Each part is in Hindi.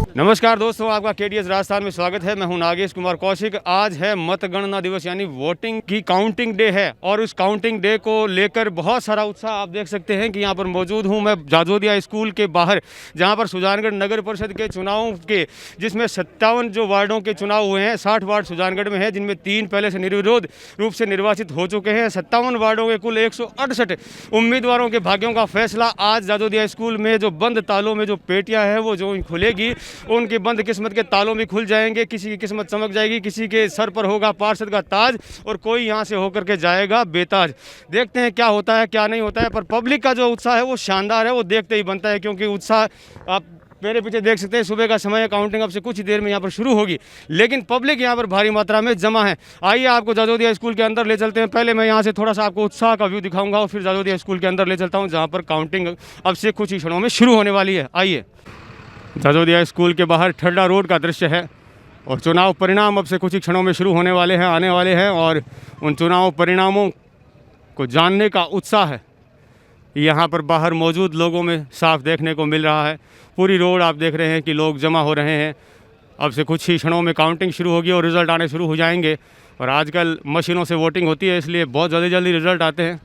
नमस्कार दोस्तों, आपका केडीएस राजस्थान में स्वागत है। मैं हूं नागेश कुमार कौशिक। आज है मतगणना दिवस यानी वोटिंग की काउंटिंग डे है और उस काउंटिंग डे को लेकर बहुत सारा उत्साह आप देख सकते हैं कि यहां पर मौजूद हूं मैं जाजोदिया स्कूल के बाहर, जहां पर सुजानगढ़ नगर परिषद के चुनावों के जिसमें 57 जो वार्डों के चुनाव हुए हैं, 60 वार्ड सुजानगढ़ में है, जिनमें 3 पहले से निर्विरोध रूप से निर्वाचित हो चुके हैं। 57 वार्डों के कुल 168 उम्मीदवारों के भाग्यों का फैसला आज जाजोदिया स्कूल में जो बंद तालों में जो पेटियाँ हैं वो जो खुलेगी, उनकी बंद किस्मत के तालों भी खुल जाएंगे। किसी की किस्मत चमक जाएगी, किसी के सर पर होगा पार्षद का ताज और कोई यहाँ से होकर के जाएगा बेताज। देखते हैं क्या होता है क्या नहीं होता है, पर पब्लिक का जो उत्साह है वो शानदार है, वो देखते ही बनता है। क्योंकि उत्साह आप मेरे पीछे देख सकते हैं, सुबह का समय है, काउंटिंग अब से कुछ ही देर में यहाँ पर शुरू होगी, लेकिन पब्लिक यहाँ पर भारी मात्रा में जमा है। आइए आपको जाजोदिया स्कूल के अंदर ले चलते हैं। पहले मैं यहाँ से थोड़ा सा आपको उत्साह का व्यू दिखाऊंगा और फिर जाजोदिया स्कूल के अंदर ले चलता हूँ, जहाँ पर काउंटिंग अब से कुछ ही क्षणों में शुरू होने वाली है। आइए, जाजोदिया स्कूल के बाहर ठड्डा रोड का दृश्य है और चुनाव परिणाम अब से कुछ ही क्षणों में शुरू होने वाले हैं, आने वाले हैं, और उन चुनाव परिणामों को जानने का उत्साह है यहाँ पर बाहर मौजूद लोगों में साफ देखने को मिल रहा है। पूरी रोड आप देख रहे हैं कि लोग जमा हो रहे हैं। अब से कुछ ही क्षणों में काउंटिंग शुरू होगी और रिज़ल्ट आने शुरू हो जाएंगे। और आजकल मशीनों से वोटिंग होती है, इसलिए बहुत जल्दी जल्दी रिज़ल्ट आते हैं।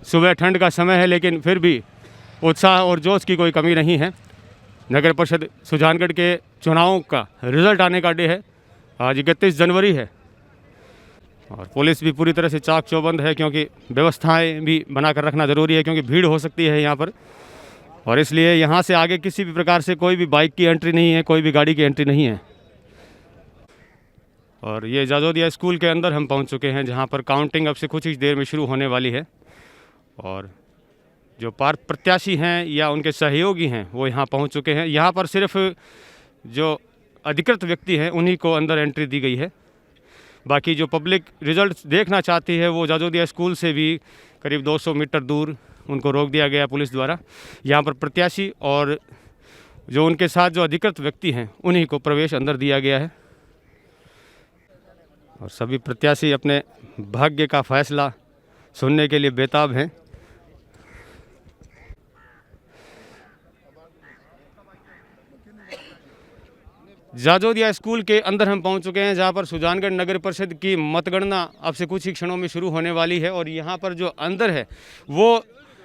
सुबह ठंड का समय है, लेकिन फिर भी उत्साह और जोश की कोई कमी नहीं है। नगर परिषद सुजानगढ़ के चुनावों का रिज़ल्ट आने का डे है। आज 31 जनवरी है और पुलिस भी पूरी तरह से चाक चौबंद है, क्योंकि व्यवस्थाएं भी बनाकर रखना ज़रूरी है, क्योंकि भीड़ हो सकती है यहाँ पर। और इसलिए यहाँ से आगे किसी भी प्रकार से कोई भी बाइक की एंट्री नहीं है, कोई भी गाड़ी की एंट्री नहीं है। और ये जाजोदिया स्कूल के अंदर हम पहुँच चुके हैं, जहाँ पर काउंटिंग अब से कुछ ही देर में शुरू होने वाली है। और जो प्रत्याशी हैं या उनके सहयोगी हैं वो यहाँ पहुँच चुके हैं। यहाँ पर सिर्फ जो अधिकृत व्यक्ति हैं उन्हीं को अंदर एंट्री दी गई है। बाकी जो पब्लिक रिज़ल्ट देखना चाहती है वो जाजोदिया स्कूल से भी करीब 200 मीटर दूर उनको रोक दिया गया पुलिस द्वारा। यहाँ पर प्रत्याशी और जो उनके साथ जो अधिकृत व्यक्ति हैं उन्हीं को प्रवेश अंदर दिया गया है। और सभी प्रत्याशी अपने भाग्य का फैसला सुनने के लिए बेताब हैं। जाजोदिया स्कूल के अंदर हम पहुंच चुके हैं, जहां पर सुजानगढ़ नगर परिषद की मतगणना अब से कुछ ही क्षणों में शुरू होने वाली है। और यहां पर जो अंदर है वो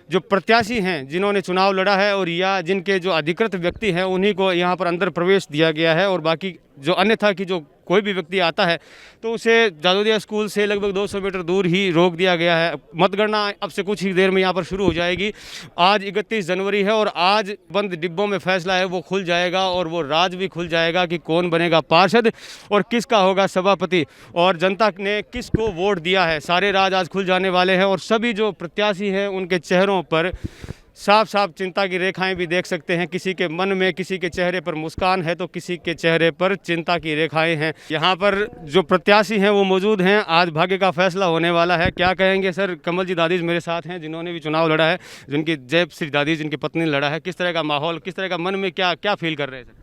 जो प्रत्याशी हैं जिन्होंने चुनाव लड़ा है और या जिनके जो अधिकृत व्यक्ति हैं उन्हीं को यहां पर अंदर प्रवेश दिया गया है। और बाकी जो अन्यथा कि जो कोई भी व्यक्ति आता है तो उसे जाजोदिया स्कूल से लगभग 200 मीटर दूर ही रोक दिया गया है। मतगणना अब से कुछ ही देर में यहाँ पर शुरू हो जाएगी। आज 31 जनवरी है और आज बंद डिब्बों में फैसला है वो खुल जाएगा और वो राज भी खुल जाएगा कि कौन बनेगा पार्षद और किसका होगा सभापति और जनता ने किसको वोट दिया है। सारे राज आज खुल जाने वाले हैं और सभी जो प्रत्याशी हैं उनके चेहरों पर साफ साफ चिंता की रेखाएं भी देख सकते हैं। किसी के मन में, किसी के चेहरे पर मुस्कान है तो किसी के चेहरे पर चिंता की रेखाएं हैं। यहाँ पर जो प्रत्याशी हैं वो मौजूद हैं। आज भाग्य का फैसला होने वाला है। क्या कहेंगे सर? कमल जी दादीज मेरे साथ हैं, जिन्होंने भी चुनाव लड़ा है, जिनकी जयश्री दादीज जिनकी पत्नी ने लड़ा है। किस तरह का माहौल, किस तरह का मन में क्या फील कर रहे हैं सर?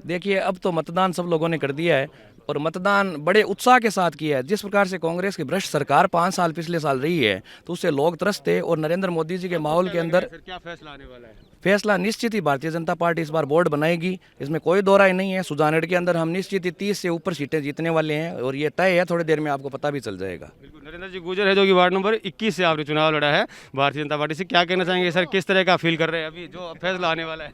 देखिए, अब तो मतदान सब लोगों ने कर दिया है और मतदान बड़े उत्साह के साथ किया है। जिस प्रकार से कांग्रेस की भ्रष्ट सरकार 5 साल पिछले साल रही है तो उससे लोग त्रस्त और नरेंद्र मोदी जी के माहौल के अंदर क्या फैसला आने वाला है? फैसला निश्चित ही भारतीय जनता पार्टी इस बार बोर्ड बनाएगी, इसमें कोई दो राय नहीं है। सुजानगढ़ के अंदर हम निश्चित ही 30 से ऊपर सीटें जीतने वाले हैं और ये तय है, थोड़ी देर में आपको पता भी चल जाएगा। बिल्कुल, नरेंद्र जी गुजर है जो कि वार्ड नंबर 21 से आपने चुनाव लड़ा है भारतीय जनता पार्टी से। क्या कहना चाहेंगे सर, किस तरह का फील कर रहे हैं अभी जो फैसला आने वाला है?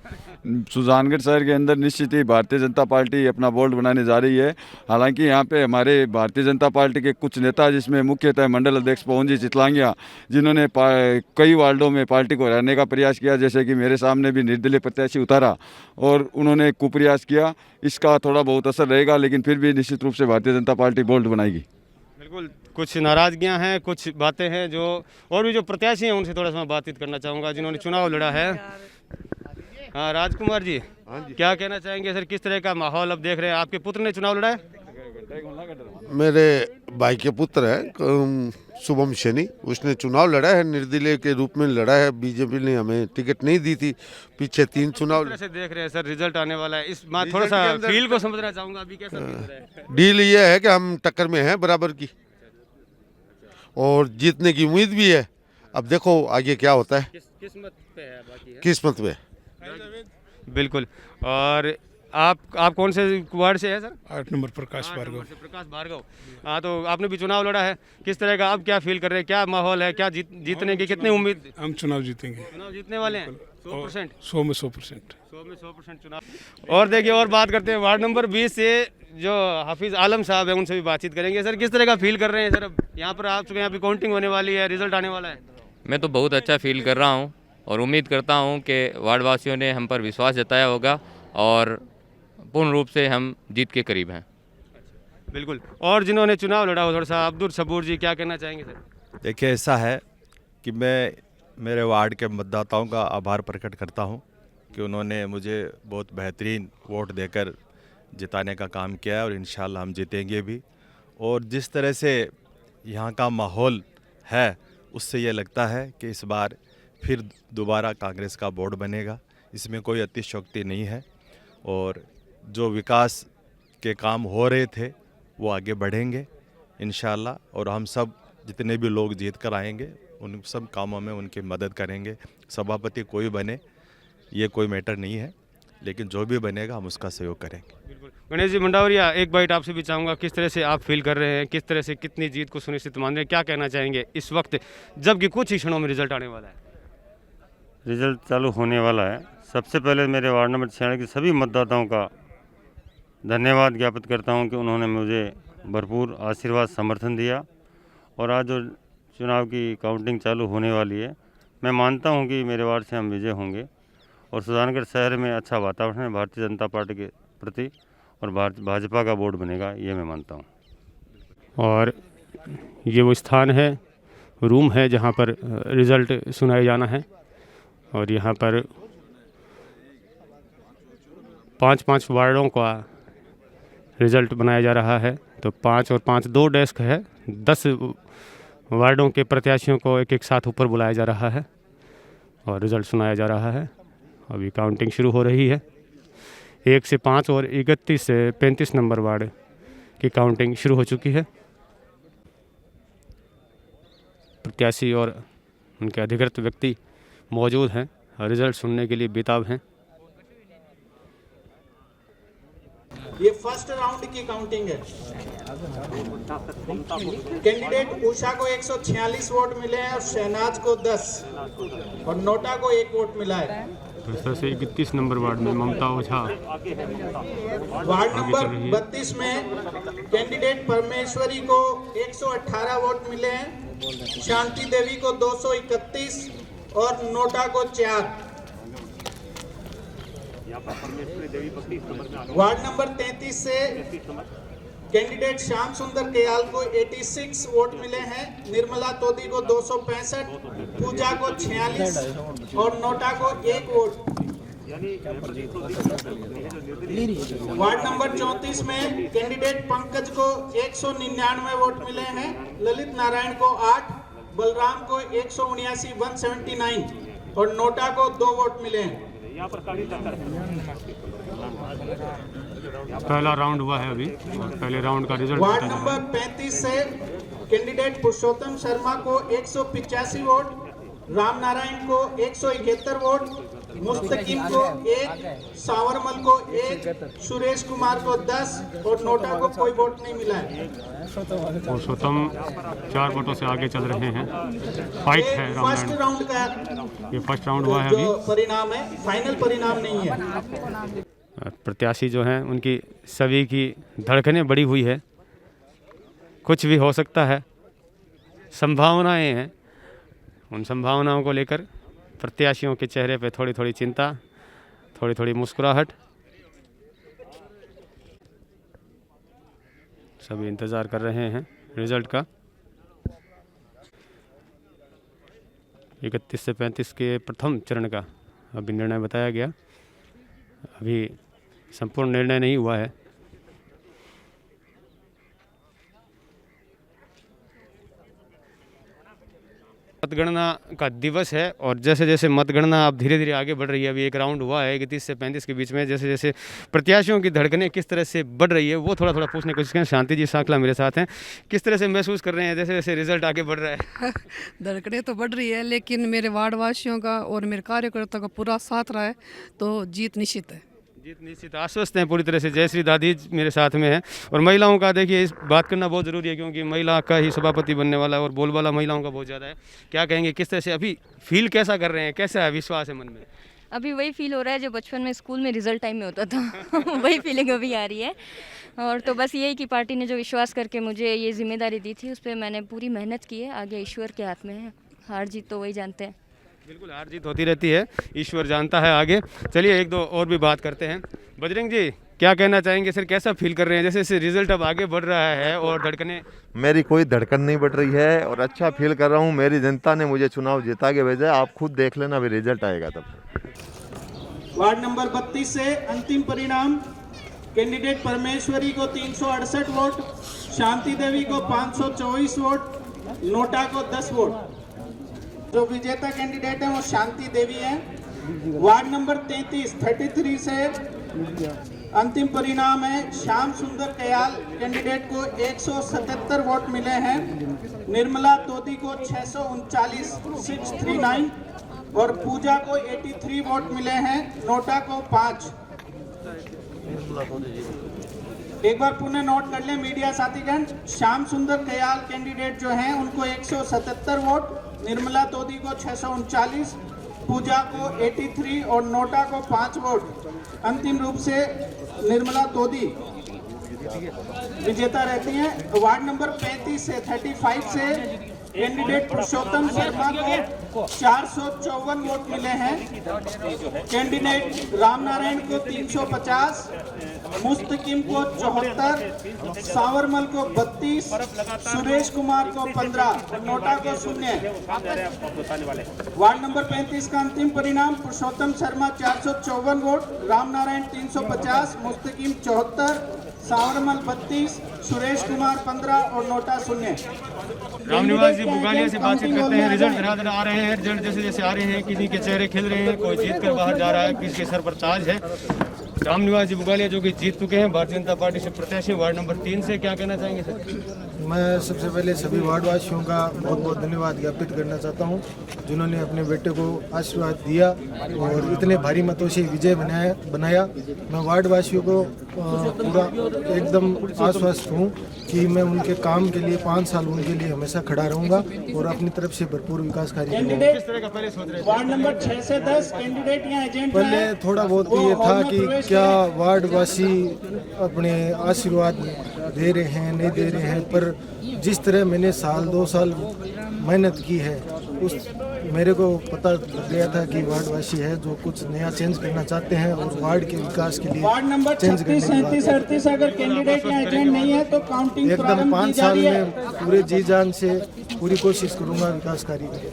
सुजानगढ़ शहर के अंदर निश्चित ही भारतीय जनता पार्टी अपना बोर्ड बनाने जा रही है। हालांकि यहाँ पे हमारे भारतीय जनता पार्टी के कुछ नेता, जिसमें मुख्यतः मंडल अध्यक्ष पवन जी चितलांगिया, जिन्होंने कई वार्डों में पार्टी को हराने का प्रयास किया, जैसे कि मेरे सामने भी निर्दलीय प्रत्याशी उतारा और उन्होंने कुप्रयास किया। इसका थोड़ा बहुत असर रहेगा, लेकिन फिर भी निश्चित रूप से भारतीय जनता पार्टी बोल्ड बनाएगी। बिल्कुल, कुछ नाराजगियां हैं, कुछ बातें हैं जो और भी जो प्रत्याशी हैं उनसे थोड़ा सा बातचीत करना चाहूँगा जिन्होंने चुनाव लड़ा है। हाँ राजकुमार जी, क्या कहना चाहेंगे सर, किस तरह का माहौल अब देख रहे हैं? आपके पुत्र ने चुनाव लड़ा है? मेरे भाई के पुत्र है शुभम शनि, उसने चुनाव लड़ा है, निर्दलीय के रूप में लड़ा है। बीजेपी ने हमें टिकट नहीं दी थी, पीछे 3 चुनाव। कैसे देख रहे हैं सर, रिजल्ट आने वाला है, इस बात थोड़ा सा फील को समझना चाहूँगा अभी कैसा फील हो रहा है? डील ये है कि हम टक्कर में हैं बराबर की और जीतने की उम्मीद भी है। अब देखो आगे क्या होता है, किस्मत पे है, बाकी है। किस्मत पे। बिल्कुल। और आप कौन से वार्ड से है सर? 8 नंबर प्रकाश भार्गव। प्रकाश भार्गव। हाँ, तो आपने भी चुनाव लड़ा है, किस तरह का आप क्या फील कर रहे हैं, क्या माहौल है, क्या जीतने की कितनी उम्मीद? हम चुनाव जीतेंगे। चुनाव जीतने वाले हैं 100%। 100 में 100%। 100% चुनाव। और देखिए, और बात करते हैं वार्ड नंबर 20 से, जो हाफिज आलम साहब है, उनसे भी बातचीत करेंगे। सर, किस तरह का फील कर रहे हैं सर? अब यहाँ पर आप चुके हैं, अभी काउंटिंग होने वाली है, रिजल्ट आने वाला है। मैं तो बहुत अच्छा फील कर रहा हूँ और उम्मीद करता हूँ कि वार्डवासियों ने हम पर विश्वास जताया होगा और पूर्ण रूप से हम जीत के करीब हैं। बिल्कुल। और जिन्होंने चुनाव लड़ा हो, थोड़ा सा अब्दुल सबूर जी, क्या कहना चाहेंगे सर? देखिए, ऐसा है कि मैं मेरे वार्ड के मतदाताओं का आभार प्रकट करता हूं कि उन्होंने मुझे बहुत बेहतरीन वोट देकर जिताने का काम किया है और इंशाल्लाह हम जीतेंगे भी। और जिस तरह से यहाँ का माहौल है, उससे ये लगता है कि इस बार फिर दोबारा कांग्रेस का बोर्ड बनेगा। इसमें कोई अतिशयोक्ति नहीं है और जो विकास के काम हो रहे थे वो आगे बढ़ेंगे इंशाल्लाह। और हम सब जितने भी लोग जीत कर आएंगे उन सब कामों में उनकी मदद करेंगे। सभापति कोई बने ये कोई मैटर नहीं है, लेकिन जो भी बनेगा हम उसका सहयोग करेंगे। बिल्कुल। गणेश जी मंडावरिया, एक बाइट आपसे भी चाहूँगा, किस तरह से आप फील कर रहे हैं, किस तरह से कितनी जीत को सुनिश्चित मान रहे हैं, क्या कहना चाहेंगे इस वक्त जबकि कुछ ही क्षणों में रिजल्ट आने वाला है? रिजल्ट चालू होने वाला है। सबसे पहले मेरे वार्ड नंबर 96 के सभी मतदाताओं का धन्यवाद ज्ञापित करता हूं कि उन्होंने मुझे भरपूर आशीर्वाद समर्थन दिया। और आज जो चुनाव की काउंटिंग चालू होने वाली है, मैं मानता हूं कि मेरे वार्ड से हम विजय होंगे और सुजानगढ़ शहर में अच्छा वातावरण है भारतीय जनता पार्टी के प्रति और भाजपा का बोर्ड बनेगा, ये मैं मानता हूँ। और ये वो स्थान है, रूम है, जहाँ पर रिज़ल्ट सुनाया जाना है। और यहाँ पर 5-5 वार्डों का रिज़ल्ट बनाया जा रहा है। तो 5 और 5 2 डेस्क है, 10 वार्डों के प्रत्याशियों को एक एक साथ ऊपर बुलाया जा रहा है और रिज़ल्ट सुनाया जा रहा है। अभी काउंटिंग शुरू हो रही है। 1 से 5 और 31 से 35 नंबर वार्ड की काउंटिंग शुरू हो चुकी है। प्रत्याशी और उनके अधिकृत व्यक्ति मौजूद हैं, रिजल्ट सुनने के लिए बेताब हैं। ये फर्स्ट राउंड की काउंटिंग है। कैंडिडेट उषा को 146 वोट मिले हैं और शहनाज को 10 और नोटा को 1 वोट मिला है। तो इस तरह से 31 नंबर वार्ड में ममता ओझा वार्ड नंबर 32 में कैंडिडेट परमेश्वरी को 118 वोट मिले हैं, शांति देवी को 231 और नोटा को 4। वार्ड नंबर 33 से कैंडिडेट श्याम सुंदर कयाल को 86 वोट मिले हैं, निर्मला तोदी को 265, पूजा को 46 और नोटा को 1 वोट। वार्ड नंबर 34 में कैंडिडेट पंकज को 199 वोट मिले हैं, ललित नारायण को 8, बलराम को 179 और नोटा को 2 वोट मिले हैं। पहला राउंड हुआ है अभी, पहले राउंड का रिजल्ट। वार्ड नंबर 35 से कैंडिडेट पुरुषोत्तम शर्मा को 185 वोट, राम नारायण को 171 वोट, मुस्तकीम को 1, सावरमल को 1, सुरेश कुमार को 10 और नोटा को कोई वोट नहीं मिला है। पुरुषोत्तम 4 वोटों से आगे चल रहे हैं। फाइट है फर्स्ट राउंड का ये फर्स्ट राउंड हुआ है जो अभी। परिणाम है, फाइनल परिणाम नहीं है। प्रत्याशी जो हैं उनकी सभी की धड़कनें बढ़ी हुई है, कुछ भी हो सकता है, संभावनाएं हैं। उन संभावनाओं को लेकर प्रत्याशियों के चेहरे पे थोड़ी थोड़ी चिंता, थोड़ी थोड़ी मुस्कुराहट। सभी इंतज़ार कर रहे हैं रिजल्ट का। 31 से 35 के प्रथम चरण का अभी निर्णय बताया गया, अभी संपूर्ण निर्णय नहीं हुआ है। मतगणना का दिवस है और जैसे जैसे मतगणना अब धीरे धीरे आगे बढ़ रही है, अभी एक राउंड हुआ है 31 से 35 के बीच में, जैसे जैसे प्रत्याशियों की धड़कनें किस तरह से बढ़ रही है वो थोड़ा थोड़ा पूछने की कोशिश करें। शांति जी सांकला मेरे साथ हैं, किस तरह से महसूस कर रहे हैं जैसे जैसे रिजल्ट आगे बढ़ रहा है? धड़कनें तो बढ़ रही है, लेकिन मेरे वार्ड वासियों का और मेरे कार्यकर्ताओं का पूरा साथ रहा है तो जीत निश्चित है। जीत निश्चित, आश्वस्त हैं पूरी तरह से। जयश्री दादी मेरे साथ में है और महिलाओं का देखिए इस बात करना बहुत ज़रूरी है क्योंकि महिला का ही सभापति बनने वाला है और बोलबाला महिलाओं का बहुत ज़्यादा है। क्या कहेंगे, किस तरह से अभी फील कैसा कर रहे हैं, कैसा है विश्वास है मन में? अभी वही फील हो रहा है जो बचपन में स्कूल में रिजल्ट टाइम में होता था वही फीलिंग अभी आ रही है। और तो बस यही कि पार्टी ने जो विश्वास करके मुझे ये जिम्मेदारी दी थी उस पर मैंने पूरी मेहनत की है। आगे ईश्वर के हाथ में है, हार जीत तो वही जानते हैं। बिल्कुल, हार जीत होती रहती है, ईश्वर जानता है आगे। चलिए एक दो और भी बात करते हैं। बजरंग जी क्या कहना चाहेंगे सर, कैसा फील कर रहे हैं जैसे जैसे रिजल्ट अब आगे बढ़ रहा है और धड़कनें? मेरी कोई धड़कन नहीं बढ़ रही है और अच्छा फील कर रहा हूँ। मेरी जनता ने मुझे चुनाव जिता के भेजा है, आप खुद देख लेना, अभी रिजल्ट आएगा तब। वार्ड नंबर 32 से अंतिम परिणाम। कैंडिडेट परमेश्वरी को 368 वोट, शांति देवी को 524 वोट, नोटा को 10 वोट। जो विजेता कैंडिडेट है वो शांति देवी है। वार्ड नंबर 33 से अंतिम परिणाम है। श्याम सुंदर कयाल कैंडिडेट को 177 वोट मिले हैं, निर्मला तोदी को 639 और पूजा को 83 वोट मिले हैं, नोटा को 5। एक बार पुनः नोट कर लें मीडिया साथीगण, श्याम सुंदर कयाल कैंडिडेट जो हैं उनको 177 वोट, निर्मला तोदी को 639, पूजा को 83 और नोटा को 5 वोट। अंतिम रूप से निर्मला तोदी विजेता रहती हैं। वार्ड नंबर 35 से कैंडिडेट पुरुषोत्तम शर्मा को 454 वोट मिले हैं, कैंडिडेट रामनारायण को 350, मुस्तकिम को 74, सावरमल को 32, सुरेश कुमार को 15, नोटा को 0। वार्ड नंबर 35 का अंतिम परिणाम, पुरुषोत्तम शर्मा 454 वोट, रामनारायण 350, मुस्तकिम 74, सावरमल 32, सुरेश कुमार 15 और नोटा 0। रामनिवास जी बुगालिया से बातचीत करते हैं। रिजल्ट धड़ाधड़ आ रहे हैं, रिजल्ट जैसे जैसे आ रहे हैं किसी के चेहरे खिल रहे हैं, कोई जीत कर बाहर जा रहा है, किसी के सर पर ताज है। रामनिवास जी बुगालिया जो कि जीत चुके हैं भारतीय जनता पार्टी से प्रत्याशी वार्ड नंबर 3 से, क्या कहना चाहेंगे सर? मैं सबसे पहले सभी वार्डवासियों का बहुत बहुत धन्यवाद ज्ञापित करना चाहता हूं जिन्होंने अपने बेटे को आशीर्वाद दिया और इतने भारी मतों से विजय बनाया। मैं वार्डवासियों को पूरा एकदम आश्वस्त हूं कि मैं उनके काम के लिए 5 साल उनके लिए हमेशा खड़ा रहूंगा और अपनी तरफ से भरपूर विकास कार्य करूंगा। वार्ड नंबर 6 से 10 कैंडिडेट या एजेंट पहले थोड़ा बहुत ये था कि क्या वार्डवासी अपने आशीर्वाद दे रहे हैं नहीं दे रहे हैं, पर जिस तरह मैंने 1-2 साल मेहनत की है उस मेरे को पता लग गया था कि वार्डवासी है जो कुछ नया चेंज करना चाहते हैं और वार्ड के विकास के लिए वार्ड नंबर 36, 37, 38 अगर कैंडिडेट या एजेंट नहीं है तो काउंटिंग एकदम 5 साल में पूरे जी जान से पूरी कोशिश करूंगा विकास कार्य की।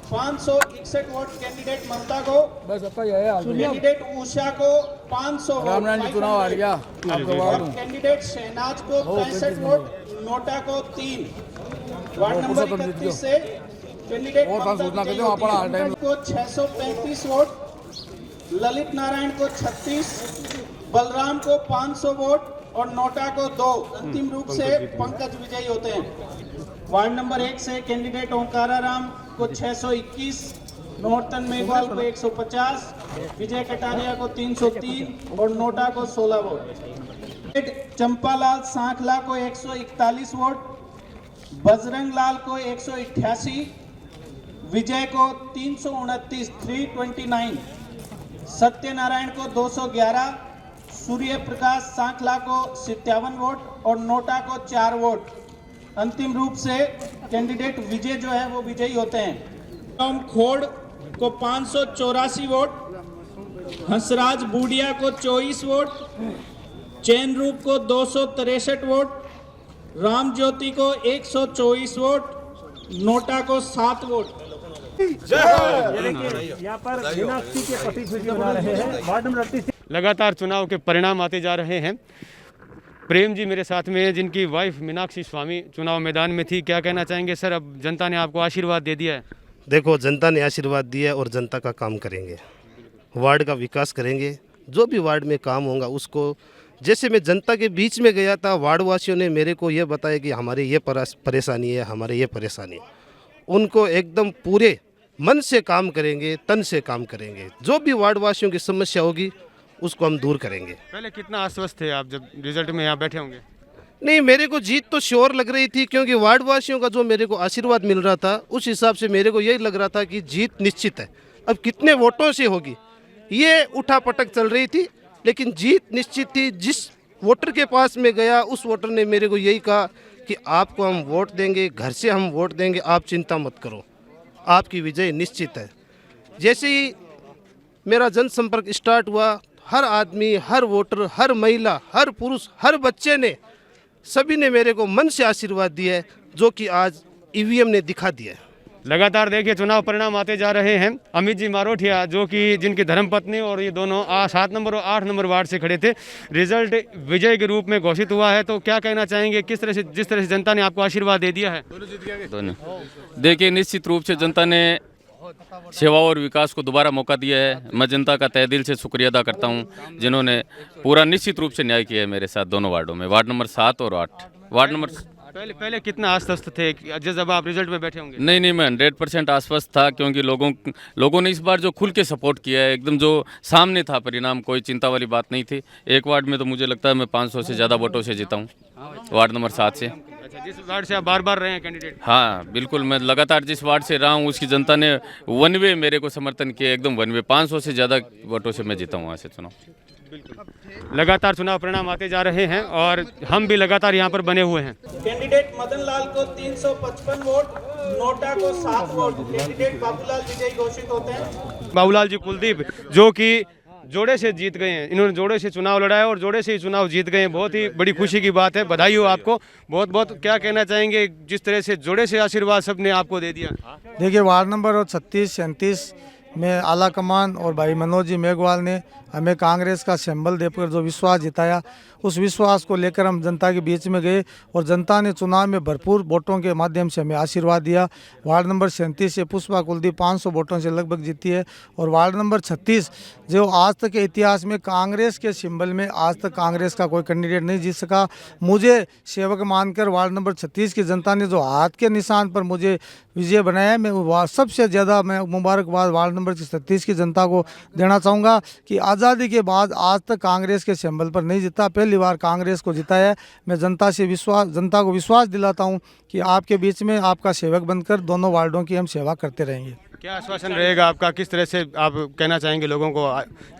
561 वोट कैंडिडेट ममता को, कैंडिडेट उषा को 500 वोट, चुनाव आ गया कैंडिडेट शहनाज को 65 वोट, नोटा को 3। वार्ड नंबर 31 से कैंडिडेट को 635 वोट, ललित नारायण को 36, बलराम को 500 वोट और नोटा को 2। अंतिम रूप से पंकज विजयी होते हैं। वार्ड नंबर 1 से कैंडिडेट ओंकाराराम को 621, नॉर्थन मेघवाल को 150, विजय कटारिया को 303 और नोटा को 16 वोट। चंपालाल सांखला को 141 वोट, बजरंग लाल को 188, विजय को 329, सत्यनारायण को 211, सूर्य प्रकाश सांखला को 57 वोट और नोटा को 4 वोट। अंतिम रूप से कैंडिडेट विजय जो है वो विजयी होते हैं। टॉम खोड़ को 584 वोट, हंसराज बूडिया को 24 वोट, चैन रूप को 263 वोट, राम ज्योति को 124 वोट, नोटा को 7 वोट। यहाँ पर मीनाक्षी के पति वीडियो बना रहे हैं। वार्ड नंबर 38 लगातार चुनाव के परिणाम आते जा रहे हैं। प्रेम जी मेरे साथ में हैं जिनकी वाइफ मीनाक्षी स्वामी चुनाव मैदान में थी। क्या कहना चाहेंगे सर, अब जनता ने आपको आशीर्वाद दे दिया है? देखो जनता ने आशीर्वाद दिया और जनता का काम करेंगे, वार्ड का विकास करेंगे। जो भी वार्ड में काम होगा उसको, जैसे मैं जनता के बीच में गया था, वार्ड वासियों ने मेरे को ये बताया कि हमारे ये परेशानी है, हमारे ये परेशानी है। उनको एकदम पूरे मन से काम करेंगे, तन से काम करेंगे। जो भी वार्ड वासियों की समस्या होगी उसको हम दूर करेंगे। पहले कितना आश्वस्त थे आप जब रिजल्ट में यहाँ बैठे होंगे? नहीं, मेरे को जीत तो श्योर लग रही थी, क्योंकि वार्ड वासियों का जो मेरे को आशीर्वाद मिल रहा था उस हिसाब से मेरे को यही लग रहा था कि जीत निश्चित है। अब कितने वोटों से होगी ये उठापटक चल रही थी, लेकिन जीत निश्चित थी। जिस वोटर के पास में गया उस वोटर ने मेरे को यही कहा कि आपको हम वोट देंगे, घर से हम वोट देंगे, आप चिंता मत करो, आपकी विजय निश्चित है। जैसे ही मेरा जनसंपर्क स्टार्ट हुआ, हर आदमी, हर वोटर, हर महिला, हर पुरुष, हर बच्चे ने, सभी ने मेरे को मन से आशीर्वाद दिया है, जो कि आज ईवीएम ने दिखा दिया है। लगातार देखिए चुनाव परिणाम आते जा रहे हैं। अमित जी मारोठिया जो कि जिनकी धर्मपत्नी और ये दोनों 7 नंबर और 8 नंबर वार्ड से खड़े थे, रिजल्ट विजय के रूप में घोषित हुआ है, तो क्या कहना चाहेंगे? किस तरह से, जिस तरह से जनता ने आपको आशीर्वाद दे दिया है? दोनों देखिए, निश्चित रूप से जनता ने सेवा और विकास को दोबारा मौका दिया है। मैं जनता का तहे दिल से शुक्रिया अदा करता हूं, जिन्होंने पूरा निश्चित रूप से न्याय किया है मेरे साथ दोनों वार्डों में, वार्ड नंबर 7 और 8। वार्ड नंबर पहले कितना आश्वस्त थे जब आप रिजल्ट में बैठे होंगे? नहीं, मैं 100% आश्वस्त था, क्योंकि लोगों ने इस बार जो खुल के सपोर्ट किया है, एकदम जो सामने था परिणाम, कोई चिंता वाली बात नहीं थी। एक वार्ड में तो मुझे लगता है मैं 500 से ज़्यादा वोटों से जीता हूँ, वार्ड नंबर 7 से। अच्छा, जिस वार्ड से आप बार रहे हैं कैंडिडेट? हाँ बिल्कुल, मैं लगातार जिस वार्ड से रहा हूँ उसकी जनता ने वन वे मेरे को समर्थन किया, एकदम वन वे, 500 से ज़्यादा वोटों से मैं जीता हूँ वहाँ से चुनाव। लगातार चुनाव परिणाम आते जा रहे हैं और हम भी लगातार यहाँ पर बने हुए हैं। कैंडिडेट मदन लाल को 355 वोट, नोटा को 7 वोट। कैंडिडेट बाबूलाल विजयी घोषित होते हैं। बाबूलाल जी कुलदीप जो कि जोड़े से जीत गए हैं, इन्होंने जोड़े से चुनाव लड़ा है और जोड़े से ही चुनाव जीत गए हैं। बहुत ही बड़ी खुशी की बात है, बधाई हो आपको बहुत बहुत। क्या कहना चाहेंगे जिस तरह से जोड़े से आशीर्वाद सबने आपको दे दिया? देखिए, वार्ड नंबर 36, 37 में आला कमान और भाई मनोज जी मेघवाल ने हमें कांग्रेस का सिंबल देकर जो विश्वास जिताया, उस विश्वास को लेकर हम जनता के बीच में गए और जनता ने चुनाव में भरपूर वोटों के माध्यम से हमें आशीर्वाद दिया। वार्ड नंबर 37 से पुष्पा कुलदीप 500 वोटों से लगभग जीती है और वार्ड नंबर 36 जो आज तक के इतिहास में कांग्रेस के सिंबल में आज तक कांग्रेस का कोई कैंडिडेट नहीं जीत सका। मुझे सेवक मानकर वार्ड नंबर 36 की जनता ने जो हाथ के निशान पर मुझे विजय बनाया, मैं सबसे ज़्यादा मैं मुबारकबाद वार्ड नंबर 36 की जनता को देना चाहूँगा कि आज़ादी के बाद आज तक कांग्रेस के सिंबल पर नहीं जीता, पहली बार कांग्रेस को जिताया है। मैं जनता को विश्वास दिलाता हूं कि आपके बीच में आपका सेवक बनकर दोनों वार्डों की हम सेवा करते रहेंगे। क्या आश्वासन रहेगा आपका? किस तरह से आप कहना चाहेंगे लोगों को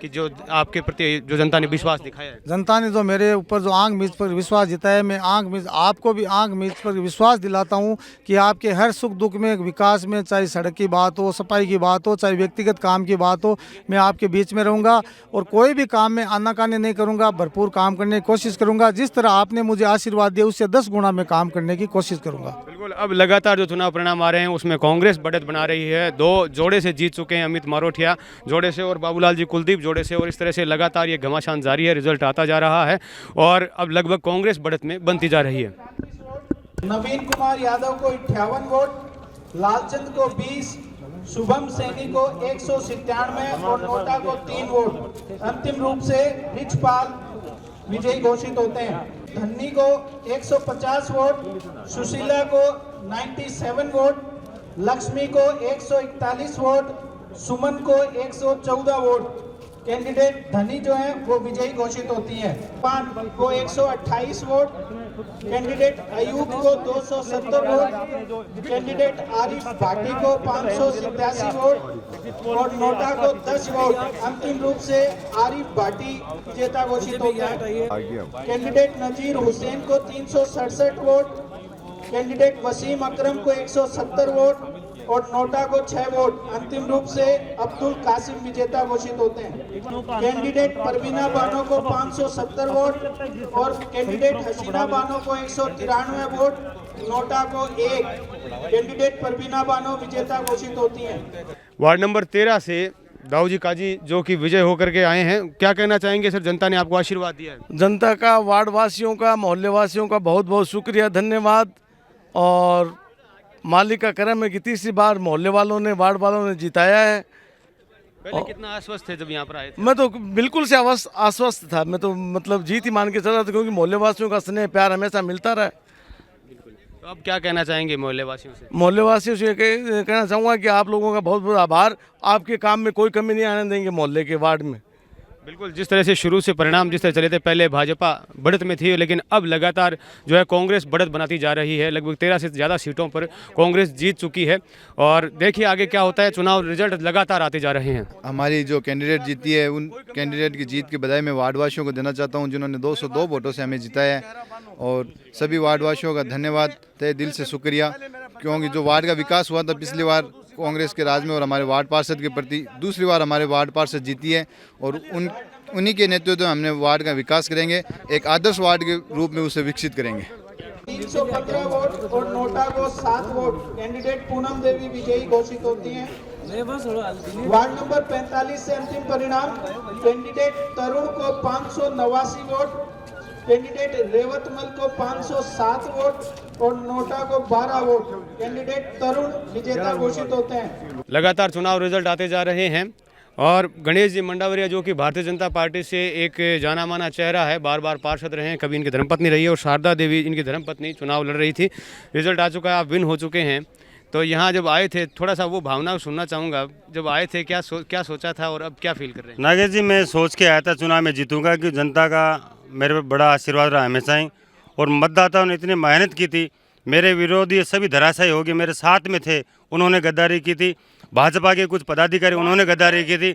कि जो आपके प्रति जो जनता ने विश्वास दिखाया है? जनता ने जो मेरे ऊपर जो आंख मीच पर विश्वास जिताया है, मैं आपको भी आंख मीच पर विश्वास दिलाता हूं कि आपके हर सुख दुख में, विकास में, चाहे सड़क की बात हो, सफाई की बात हो, चाहे व्यक्तिगत काम की बात हो, मैं आपके बीच में रहूँगा और कोई भी काम में आनाकानी नहीं करूँगा, भरपूर काम करने की कोशिश करूँगा। जिस तरह आपने मुझे आशीर्वाद दिया उससे 10 गुना में काम करने की कोशिश करूँगा। बिल्कुल। अब लगातार जो चुनाव परिणाम आ रहे हैं उसमें कांग्रेस बढ़त बना रही है। 2 जोड़े से जीत चुके हैं, अमित मारोठिया जोड़े से और बाबूलाल जी कुलदीप जोड़े से, और इस तरह से लगातार ये घमासान जारी है, रिजल्ट आता जा रहा है और अब लगभग कांग्रेस बढ़त में बनती जा रही है। नवीन कुमार यादव को 58 वोट, लालचंद को 20, शुभम सैनी को 197 और नोटा को 3 वोट। अंतिम रूप से रिचपाल विजयी घोषित होते हैं। धन्नी को 150 वोट, सुशीला को 97 वोट, लक्ष्मी को 141 वोट, सुमन को 114 वोट। कैंडिडेट धनी जो है वो विजयी घोषित होती है। पान को 128 वोट, कैंडिडेट अयूब को 270 वोट, कैंडिडेट आरिफ भाटी को 587 वोट और नोटा को 10 वोट। अंतिम रूप से आरिफ भाटी विजेता घोषित हो गया। कैंडिडेट नजीर हुसैन को 367 वोट, कैंडिडेट वसीम अकरम को 170 वोट और नोटा को 6 वोट। अंतिम रूप से अब्दुल कासिम विजेता घोषित होते हैं। कैंडिडेट परवीना बानो को 570 वोट और कैंडिडेट हसीना बानो को 193 वोट, नोटा को 1। कैंडिडेट परवीना बानो विजेता घोषित होती हैं। वार्ड नंबर 13 से दाऊजी काजी जो कि विजय होकर के आए हैं, क्या कहना चाहेंगे सर? जनता ने आपको आशीर्वाद दिया है। जनता का, वार्ड वासियों का, मोहल्ले वासियों का बहुत बहुत शुक्रिया, धन्यवाद। और मालिक का करम है कि तीसरी बार मोहल्ले वालों ने, वार्ड वालों ने जिताया है। पहले कितना आश्वस्त थे जब यहाँ पर आए थे? मैं तो बिल्कुल से आश्वस्त था, मैं तो मतलब जीत ही मान के चला था, क्योंकि मोहल्ले वासियों का स्नेह प्यार हमेशा मिलता रहा। तो अब क्या कहना चाहेंगे मोहल्ले वासियों से? मोहल्ले वासियों से कहना चाहूँगा कि आप लोगों का बहुत बहुत आभार, आपके काम में कोई कमी नहीं आने देंगे मोहल्ले के वार्ड में। बिल्कुल, जिस तरह से शुरू से परिणाम जिस तरह चले थे, पहले भाजपा बढ़त में थी, लेकिन अब लगातार जो है कांग्रेस बढ़त बनाती जा रही है। लगभग 13 से ज़्यादा सीटों पर कांग्रेस जीत चुकी है और देखिए आगे क्या होता है। चुनाव रिजल्ट लगातार आते जा रहे हैं। हमारी जो कैंडिडेट जीती है, उन कैंडिडेट की जीत की बधाई मैं वार्डवासियों को देना चाहता हूं, जिन्होंने 202 वोटों से हमें जिताया है। और सभी वार्डवासियों का धन्यवाद, तहे दिल से शुक्रिया, क्योंकि जो वार्ड का विकास हुआ था पिछली बार कांग्रेस के राज में, और हमारे वार्ड पार्षद के प्रति दूसरी बार हमारे वार्ड पार्षद जीती है, और उन्हीं के नेतृत्व में हमने वार्ड का विकास करेंगे, एक आदर्श वार्ड के रूप में उसे विकसित करेंगे। 315 वोट और नोटा को 7 वोट। कैंडिडेट पूनम देवी विजयी घोषित होती हैं। वार्ड नंबर 45 से अंतिम परिणाम। कैंडिडेट तरुण को 589 वोट, कैंडिडेट रेवतमल को 507 वोट और नोटा को 12 वोट। कैंडिडेट तरुण विजेता घोषित होते हैं। लगातार चुनाव रिजल्ट आते जा रहे हैं और गणेश जी मंडावरिया जो कि भारतीय जनता पार्टी से एक जाना माना चेहरा है, बार बार पार्षद रहे हैं, कभी इनकी धर्मपत्नी रही है और शारदा देवी इनकी धर्मपत्नी चुनाव लड़ रही थी। रिजल्ट आ चुका है, आप विन हो चुके हैं। तो यहाँ जब आए थे थोड़ा सा वो भावना सुनना चाहूँगा, जब आए थे क्या सोचा था और अब क्या फील कर रहे हैं? नागेश जी, मैं सोच के आया था चुनाव में जीतूंगा, कि जनता का मेरे पे बड़ा आशीर्वाद रहा हमेशा ही, और मतदाताओं ने इतनी मेहनत की थी। मेरे विरोधी सभी धराशायी हो गए, मेरे साथ में थे, उन्होंने गद्दारी की थी। भाजपा के कुछ पदाधिकारी उन्होंने गद्दारी की थी।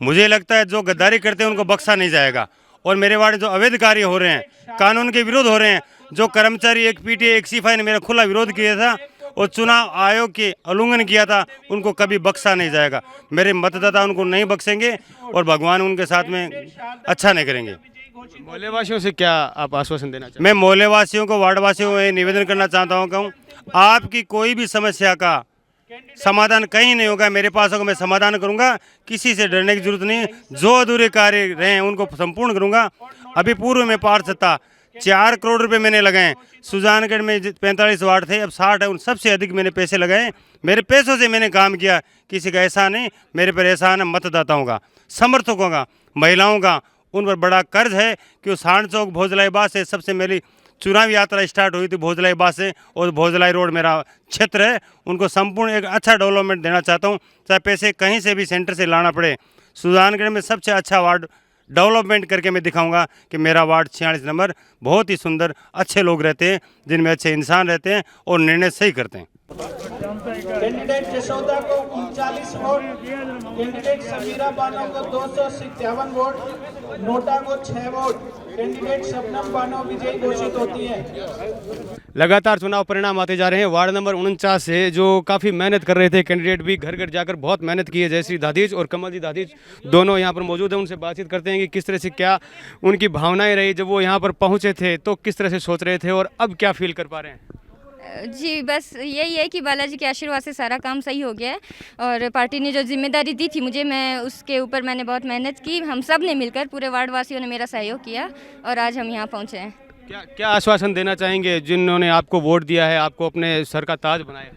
मुझे लगता है जो गद्दारी करते हैं उनको बख्शा नहीं जाएगा। और मेरे वार्ड जो अवैध कार्य हो रहे हैं, कानून के विरोध हो रहे हैं, जो कर्मचारी एक पीटीए एक सिपाही ने मेरा खुला विरोध किया था और चुनाव आयोग के उल्लंघन किया था, उनको कभी बख्शा नहीं जाएगा। मेरे मतदाता उनको नहीं बख्शेंगे और भगवान उनके साथ में अच्छा नहीं करेंगे। मोहल्ले वासियों से क्या आप आश्वासन देना चाहते हैं? मैं मोहल्ले वासियों को, वार्ड वासियों को निवेदन करना चाहता हूँ, आपकी कोई भी समस्या का समाधान कहीं नहीं होगा, मेरे पास होगा, मैं समाधान करूंगा। किसी से डरने की जरूरत नहीं। जो अधूरे कार्य रहे हैं उनको संपूर्ण करूंगा। अभी पूर्व में पार्षद था, 4 करोड़ रुपए मैंने लगाए। सुजानगढ़ में 45 वार्ड थे, अब 60 है, उन सबसे अधिक मैंने पैसे लगाए। मेरे पैसों से मैंने काम किया, किसी का एहसान नहीं। मेरे पर एहसान है मतदाताओं का, समर्थकों का, महिलाओं का। उन पर बड़ा कर्ज है कि सांड चौक भोजलाई बास से सबसे मेरी चुनाव यात्रा स्टार्ट हुई थी भोजलाई बास से, और भोजलाई रोड मेरा क्षेत्र है। उनको संपूर्ण एक अच्छा डेवलपमेंट देना चाहता हूँ, चाहे पैसे कहीं से भी सेंटर से लाना पड़े। सुजानगढ़ में सबसे अच्छा वार्ड डेवलपमेंट करके मैं दिखाऊंगा कि मेरा वार्ड 46 नंबर बहुत ही सुंदर, अच्छे लोग रहते हैं, जिनमें अच्छे इंसान रहते हैं और निर्णय सही करते हैं। कैंडिडेट जशोदा को 39 वोट, कैंडिडेट समीरा बानो को 257 वोट, नोटा को 6 वोट। कैंडिडेट शबनम बानो विजयी घोषित होती है। लगातार चुनाव परिणाम आते जा रहे हैं। वार्ड नंबर 49 से जो काफ़ी मेहनत कर रहे थे कैंडिडेट भी, घर घर जाकर बहुत मेहनत की है। जयश्री दाधीच और कमल जी दाधीच दोनों यहाँ पर मौजूद हैं, उनसे बातचीत करते हैं कि किस तरह से क्या उनकी भावनाएं रही जब वो यहाँ पर पहुँचे थे, तो किस तरह से सोच रहे थे और अब क्या फील कर पा रहे हैं। जी बस यही है कि बालाजी के आशीर्वाद से सारा काम सही हो गया है और पार्टी ने जो जिम्मेदारी दी थी मुझे, मैं उसके ऊपर मैंने बहुत मेहनत की। हम सब ने मिलकर, पूरे वार्ड वासियों ने मेरा सहयोग किया और आज हम यहाँ पहुँचे हैं। क्या आश्वासन देना चाहेंगे जिन्होंने आपको वोट दिया है, आपको अपने सर का ताज बनाया?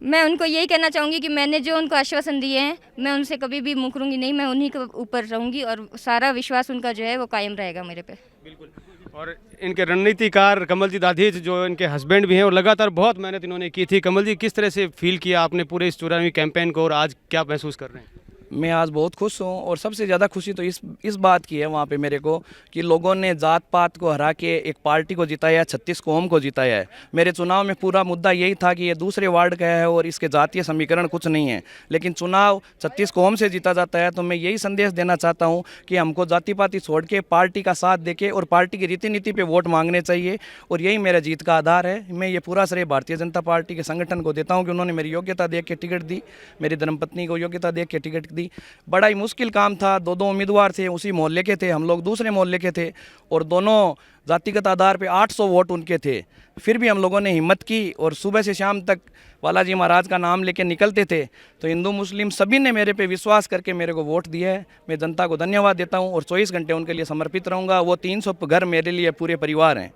मैं उनको यही कहना चाहूँगी कि मैंने जो उनको आश्वासन दिए हैं, मैं उनसे कभी भी मुकरूंगी नहीं। मैं उन्हीं के ऊपर रहूँगी और सारा विश्वास उनका जो है वो कायम रहेगा मेरे पे। बिल्कुल। और इनके रणनीतिकार कमल जी दाधीच जो इनके हस्बैंड भी हैं और लगातार बहुत मेहनत इन्होंने की थी। कमल जी, किस तरह से फील किया आपने पूरे इस चुनावी कैंपेन को और आज क्या महसूस कर रहे हैं? मैं आज बहुत खुश हूँ और सबसे ज़्यादा खुशी तो इस बात की है वहाँ पे मेरे को कि लोगों ने जात पात को हरा के एक पार्टी को जिताया, 36 कौम को जिताया है। मेरे चुनाव में पूरा मुद्दा यही था कि ये दूसरे वार्ड का है और इसके जातीय समीकरण कुछ नहीं है, लेकिन चुनाव 36 कौम से जीता जाता है। तो मैं यही संदेश देना चाहता हूँ कि हमको जाति पाति छोड़ के पार्टी का साथ देके और पार्टी की रीति नीति पर वोट मांगने चाहिए और यही मेरा जीत का आधार है। मैं ये पूरा श्रेय भारतीय जनता पार्टी के संगठन को देता हूँ कि उन्होंने मेरी योग्यता देख के टिकट दी, मेरी धर्मपत्नी को योग्यता देख के टिकट दी। बड़ा ही मुश्किल काम था, दो उम्मीदवार थे, उसी मोहल्ले के थे, हम लोग दूसरे मोहल्ले के थे और दोनों जातिगत आधार पे 800 वोट उनके थे। फिर भी हम लोगों ने हिम्मत की और सुबह से शाम तक बालाजी महाराज का नाम लेके निकलते थे। तो हिंदू मुस्लिम सभी ने मेरे पे विश्वास करके मेरे को वोट दिया है। मैं जनता को धन्यवाद देता हूँ और 24 घंटे उनके लिए समर्पित रहूँगा। वो 300 घर मेरे लिए पूरे परिवार हैं।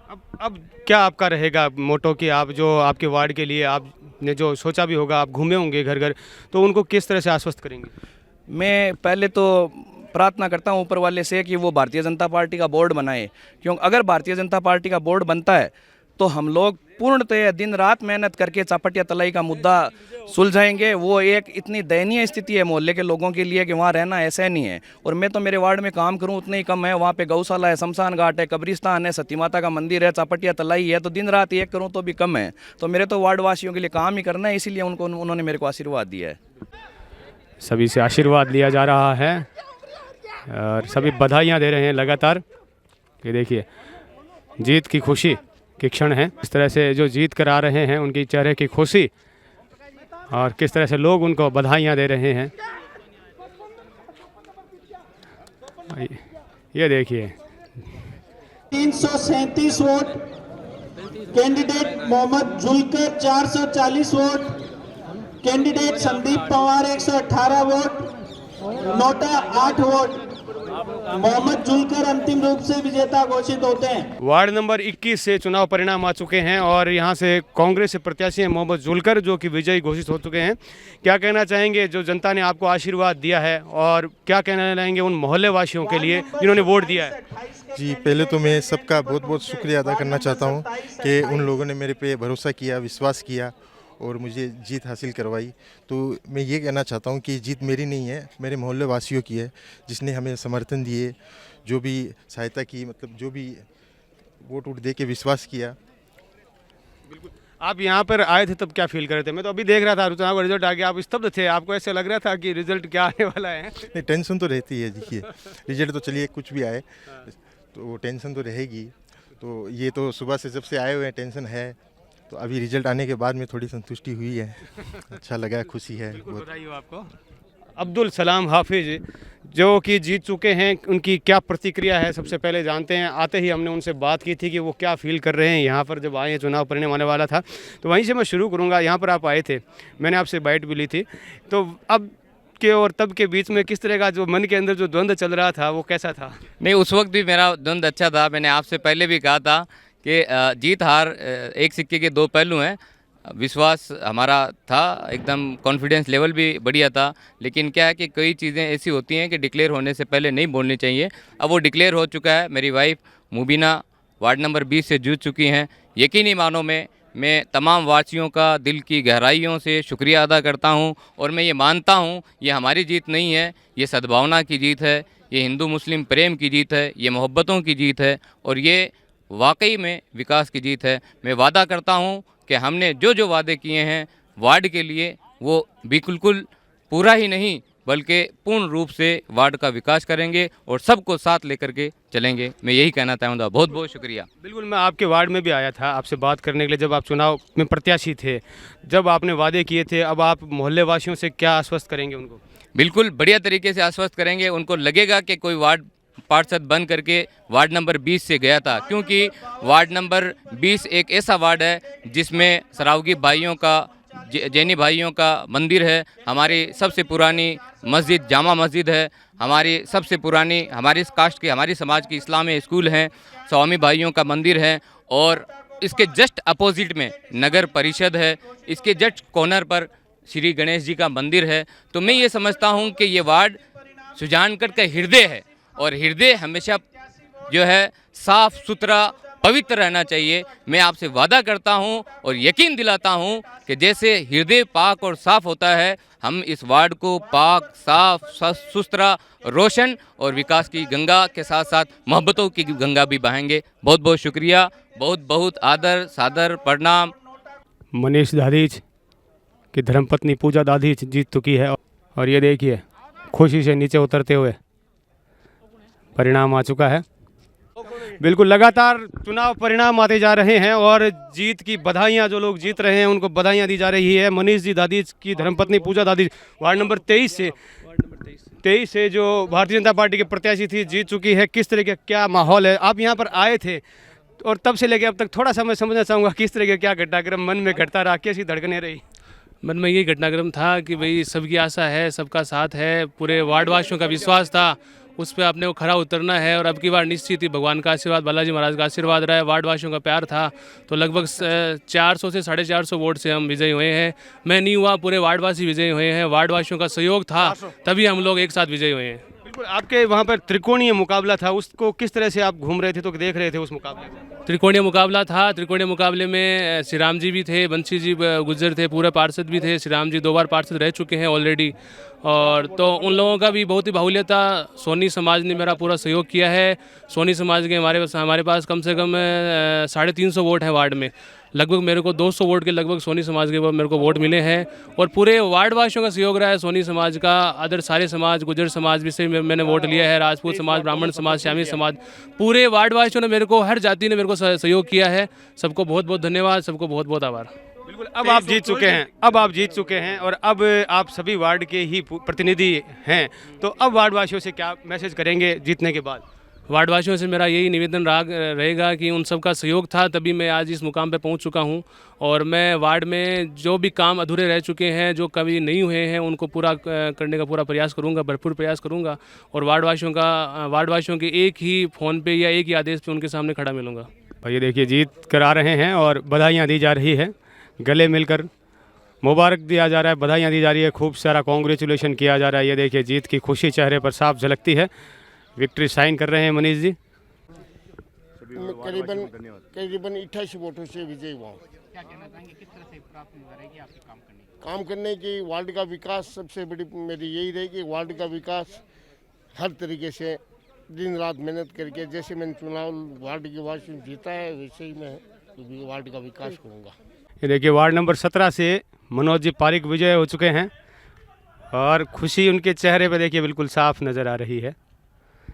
अब क्या आपका रहेगा मोटो कि आप जो आपके वार्ड के लिए आपने जो सोचा भी होगा, आप घूमे होंगे घर घर, तो उनको किस तरह से आश्वस्त करेंगे? मैं पहले तो प्रार्थना करता हूँ ऊपर वाले से कि वो भारतीय जनता पार्टी का बोर्ड बनाए, क्योंकि अगर भारतीय जनता पार्टी का बोर्ड बनता है तो हम लोग पूर्णतः दिन रात मेहनत करके चापटिया तलाई का मुद्दा सुलझाएंगे। वो एक इतनी दयनीय स्थिति है मोहल्ले के लोगों के लिए कि वहाँ रहना ऐसा नहीं है। और मैं तो मेरे वार्ड में काम करूँ उतना ही कम है। वहाँ पे गौशाला है, शमशान घाट है, कब्रिस्तान है, सती माता का मंदिर है, चापटिया तलाई है, तो दिन रात एक करूँ तो भी कम है। तो मेरे तो वार्ड वासियों के लिए काम ही करना है, इसीलिए उन्होंने मेरे को आशीर्वाद दिया है। सभी से आशीर्वाद लिया जा रहा है और सभी बधाइयाँ दे रहे हैं लगातार। ये देखिए जीत की खुशी के क्षण हैं, इस तरह से जो जीत कर आ रहे हैं उनकी चेहरे की खुशी और किस तरह से लोग उनको बधाइयाँ दे रहे हैं। ये देखिए 337 vote, candidate Mohammad Julkar 440 vote, candidate Sandeep Pawar 118 vote, NOTA 8 vote. Mohammad Julkar अंतिम रूप से विजेता घोषित होते हैं। वार्ड नंबर 21 से चुनाव परिणाम आ चुके हैं और यहाँ से कांग्रेस से प्रत्याशी हैं मोहम्मद जुल्कर जो कि विजयी घोषित हो चुके हैं। क्या कहना चाहेंगे जो जनता ने आपको आशीर्वाद दिया है और क्या कहना चाहेंगे उन मोहल्ले वासियों के लिए जिन्होंने वोट दिया है? जी, पहले तो मैं सबका बहुत बहुत शुक्रिया अदा करना चाहता हूँ कि उन लोगों ने मेरे पे भरोसा किया, विश्वास किया और मुझे जीत हासिल करवाई। तो मैं ये कहना चाहता हूँ कि जीत मेरी नहीं है, मेरे मोहल्ले वासियों की है, जिसने हमें समर्थन दिए, जो भी सहायता की, मतलब जो भी वोट दे के विश्वास किया। बिल्कुल। आप यहाँ पर आए थे तब क्या फील कर रहे थे? मैं तो अभी देख रहा था चुनाव का रिजल्ट आ गया, आप स्तब्ध थे, आपको ऐसे लग रहा था कि रिजल्ट क्या आने वाला है? नहीं, टेंशन तो रहती है। देखिए रिजल्ट तो चलिए कुछ भी आए तो टेंशन तो रहेगी। तो ये तो सुबह से जब से आए हुए हैं टेंशन है, तो अभी रिजल्ट आने के बाद में थोड़ी संतुष्टि हुई है, अच्छा लगा, खुशी है। बधाई हो आपको। अब्दुल सलाम हाफिज जो कि जीत चुके हैं, उनकी क्या प्रतिक्रिया है सबसे पहले जानते हैं। आते ही हमने उनसे बात की थी कि वो क्या फील कर रहे हैं यहाँ पर जब आए हैं, चुनाव परिणाम आने वाला था, तो वहीं से मैं शुरू करूँगा। यहाँ पर आप आए थे, मैंने आपसे बाइट भी ली थी, तो अब के और तब के बीच में किस तरह का जो मन के अंदर जो द्वंद्व चल रहा था वो कैसा था? नहीं, उस वक्त भी मेरा द्वंद्व अच्छा था। मैंने आपसे पहले भी कहा था कि जीत हार एक सिक्के के दो पहलू हैं। विश्वास हमारा था, एकदम कॉन्फिडेंस लेवल भी बढ़िया था, लेकिन क्या है कि कई चीज़ें ऐसी होती हैं कि डिक्लेयर होने से पहले नहीं बोलनी चाहिए। अब वो डिक्लेयर हो चुका है। मेरी वाइफ मुबीना वार्ड नंबर 20 से जूझ चुकी हैं। यकीनी मानों में मैं तमाम वासियों का दिल की गहराइयों से शुक्रिया अदा करता हूं और मैं ये मानता हूं ये हमारी जीत नहीं है, ये सद्भावना की जीत है, ये हिंदू मुस्लिम प्रेम की जीत है, ये मोहब्बतों की जीत है और ये वाकई में विकास की जीत है। मैं वादा करता हूं कि हमने जो जो वादे किए हैं वार्ड के लिए वो बिल्कुल पूरा ही नहीं बल्कि पूर्ण रूप से वार्ड का विकास करेंगे और सबको साथ लेकर के चलेंगे। मैं यही कहना चाहूँगा। बहुत बहुत शुक्रिया। बिल्कुल, मैं आपके वार्ड में भी आया था आपसे बात करने के लिए जब आप चुनाव में प्रत्याशी थे, जब आपने वादे किए थे। अब आप मोहल्ले वासियों से क्या आश्वस्त करेंगे उनको? बिल्कुल बढ़िया तरीके से आश्वस्त करेंगे। उनको लगेगा कि कोई वार्ड पार्षद बन करके वार्ड नंबर 20 से गया था, क्योंकि वार्ड नंबर 20 एक ऐसा वार्ड है जिसमें सरावगी भाइयों का, जैनी भाइयों का मंदिर है, हमारी सबसे पुरानी मस्जिद जामा मस्जिद है, हमारी सबसे पुरानी हमारी कास्ट की, हमारी समाज की इस्लामी स्कूल हैं, स्वामी भाइयों का मंदिर है और इसके जस्ट अपोजिट में नगर परिषद है, इसके जस्ट कॉर्नर पर श्री गणेश जी का मंदिर है। तो मैं ये समझता हूँ कि ये वार्ड सुजानगढ़ का हृदय है और हृदय हमेशा जो है साफ सुथरा पवित्र रहना चाहिए। मैं आपसे वादा करता हूं और यकीन दिलाता हूं कि जैसे हृदय पाक और साफ होता है, हम इस वार्ड को पाक, साफ, सुथरा, रोशन और विकास की गंगा के साथ साथ मोहब्बतों की गंगा भी बहाएंगे। बहुत बहुत शुक्रिया, बहुत बहुत आदर सादर प्रणाम। मनीष दाधीच की धर्मपत्नी पूजा दाधीच जीत चुकी है और ये देखिए खुशी से नीचे उतरते हुए परिणाम आ चुका है। बिल्कुल, लगातार चुनाव परिणाम आते जा रहे हैं और जीत की बधाइयां, जो लोग जीत रहे हैं उनको बधाइयां दी जा रही है। मनीष जी दाधीच की धर्मपत्नी पूजा दाधीच वार्ड नंबर 23 से जो भारतीय जनता पार्टी के प्रत्याशी थी जीत चुकी है। किस तरह का क्या माहौल है? आप यहाँ पर आए थे और तब से लेकर अब तक थोड़ा सा मैं समझना चाहूँगा किस तरह का क्या घटनाक्रम मन में घटता रहा, कैसी धड़कनें रही? मन में यही घटनाक्रम था कि भाई सबकी आशा है, सबका साथ है, पूरे वार्ड वासियों का विश्वास था उस पर अपने को खरा उतरना है। और अब की बार निश्चित ही भगवान का आशीर्वाद, बालाजी महाराज का आशीर्वाद रहा है, वार्ड वासियों का प्यार था, तो लगभग 400 से 450 वोट से हम विजयी हुए हैं। मैं नहीं हुआ, पूरे वार्डवासी विजयी हुए हैं। वार्ड वासियों का सहयोग था तभी हम लोग एक साथ विजयी हुए हैं। बिल्कुल, आपके वहाँ पर त्रिकोणीय मुकाबला था, उसको किस तरह से आप घूम रहे थे तो देख रहे थे उस मुकाबले को? त्रिकोणीय मुकाबला था। त्रिकोणीय मुकाबले में श्री राम जी भी थे, बंशी जी गुज्जर थे, पूरे पार्षद भी थे। श्री राम जी 2 बार पार्षद रह चुके हैं ऑलरेडी, और तो उन लोगों का भी बहुत ही बाहुल्यता था। सोनी समाज ने मेरा पूरा सहयोग किया है। सोनी समाज के हमारे पास कम से कम 350 वोट हैं वार्ड में। लगभग मेरे को 200 वोट के लगभग सोनी समाज के मेरे को वोट मिले हैं, और पूरे वार्ड वासियों का सहयोग रहा है। सोनी समाज का, अदर सारे समाज, गुज्जर समाज भी से मैंने वोट लिया है, राजपूत समाज, ब्राह्मण समाज, श्यामी समाज, पूरे वार्ड वासियों ने मेरे को, हर जाति ने मेरे को सहयोग किया है। सबको बहुत बहुत धन्यवाद, सबको बहुत बहुत आभार। बिल्कुल, अब आप जीत चुके हैं, और अब आप सभी वार्ड के ही प्रतिनिधि हैं, तो अब वार्ड वासियों से क्या मैसेज करेंगे जीतने के बाद? वार्डवासियों से मेरा यही निवेदन रहेगा कि उन सब का सहयोग था तभी मैं आज इस मुकाम पे पहुंच चुका हूं, और मैं वार्ड में जो भी काम अधूरे रह चुके हैं, जो कभी नहीं हुए हैं, उनको पूरा करने का पूरा प्रयास करूंगा, भरपूर प्रयास करूंगा, और वार्डवासियों के एक ही फ़ोन पे या एक ही आदेश पे उनके सामने खड़ा मिलूंगा। भाई देखिए, जीत कर आ रहे हैं और बधाइयाँ दी जा रही है, गले मिलकर मुबारक दिया जा रहा है, बधाइयाँ दी जा रही है, खूब सारा कॉन्ग्रेचुलेशन किया जा रहा है। ये देखिए, जीत की खुशी चेहरे पर साफ झलकती है। विक्ट्री साइन कर रहे हैं मनीष जी। करीबन 28 वोटों से विजयी हुआ। क्या कहना चाहेंगे, किस तरह से प्राप्त रहेगी आपके काम करने की? वार्ड का विकास सबसे बड़ी मेरी यही रहेगी। वार्ड का विकास हर तरीके से दिन रात मेहनत करके, जैसे मैंने चुनाव वार्ड के वासियों जीता है, वैसे ही मैं वार्ड का विकास करूँगा। ये देखिए, वार्ड नंबर 17 से मनोज जी पारिक विजय हो चुके हैं, और खुशी उनके चेहरे पर देखिए बिल्कुल साफ नज़र आ रही है।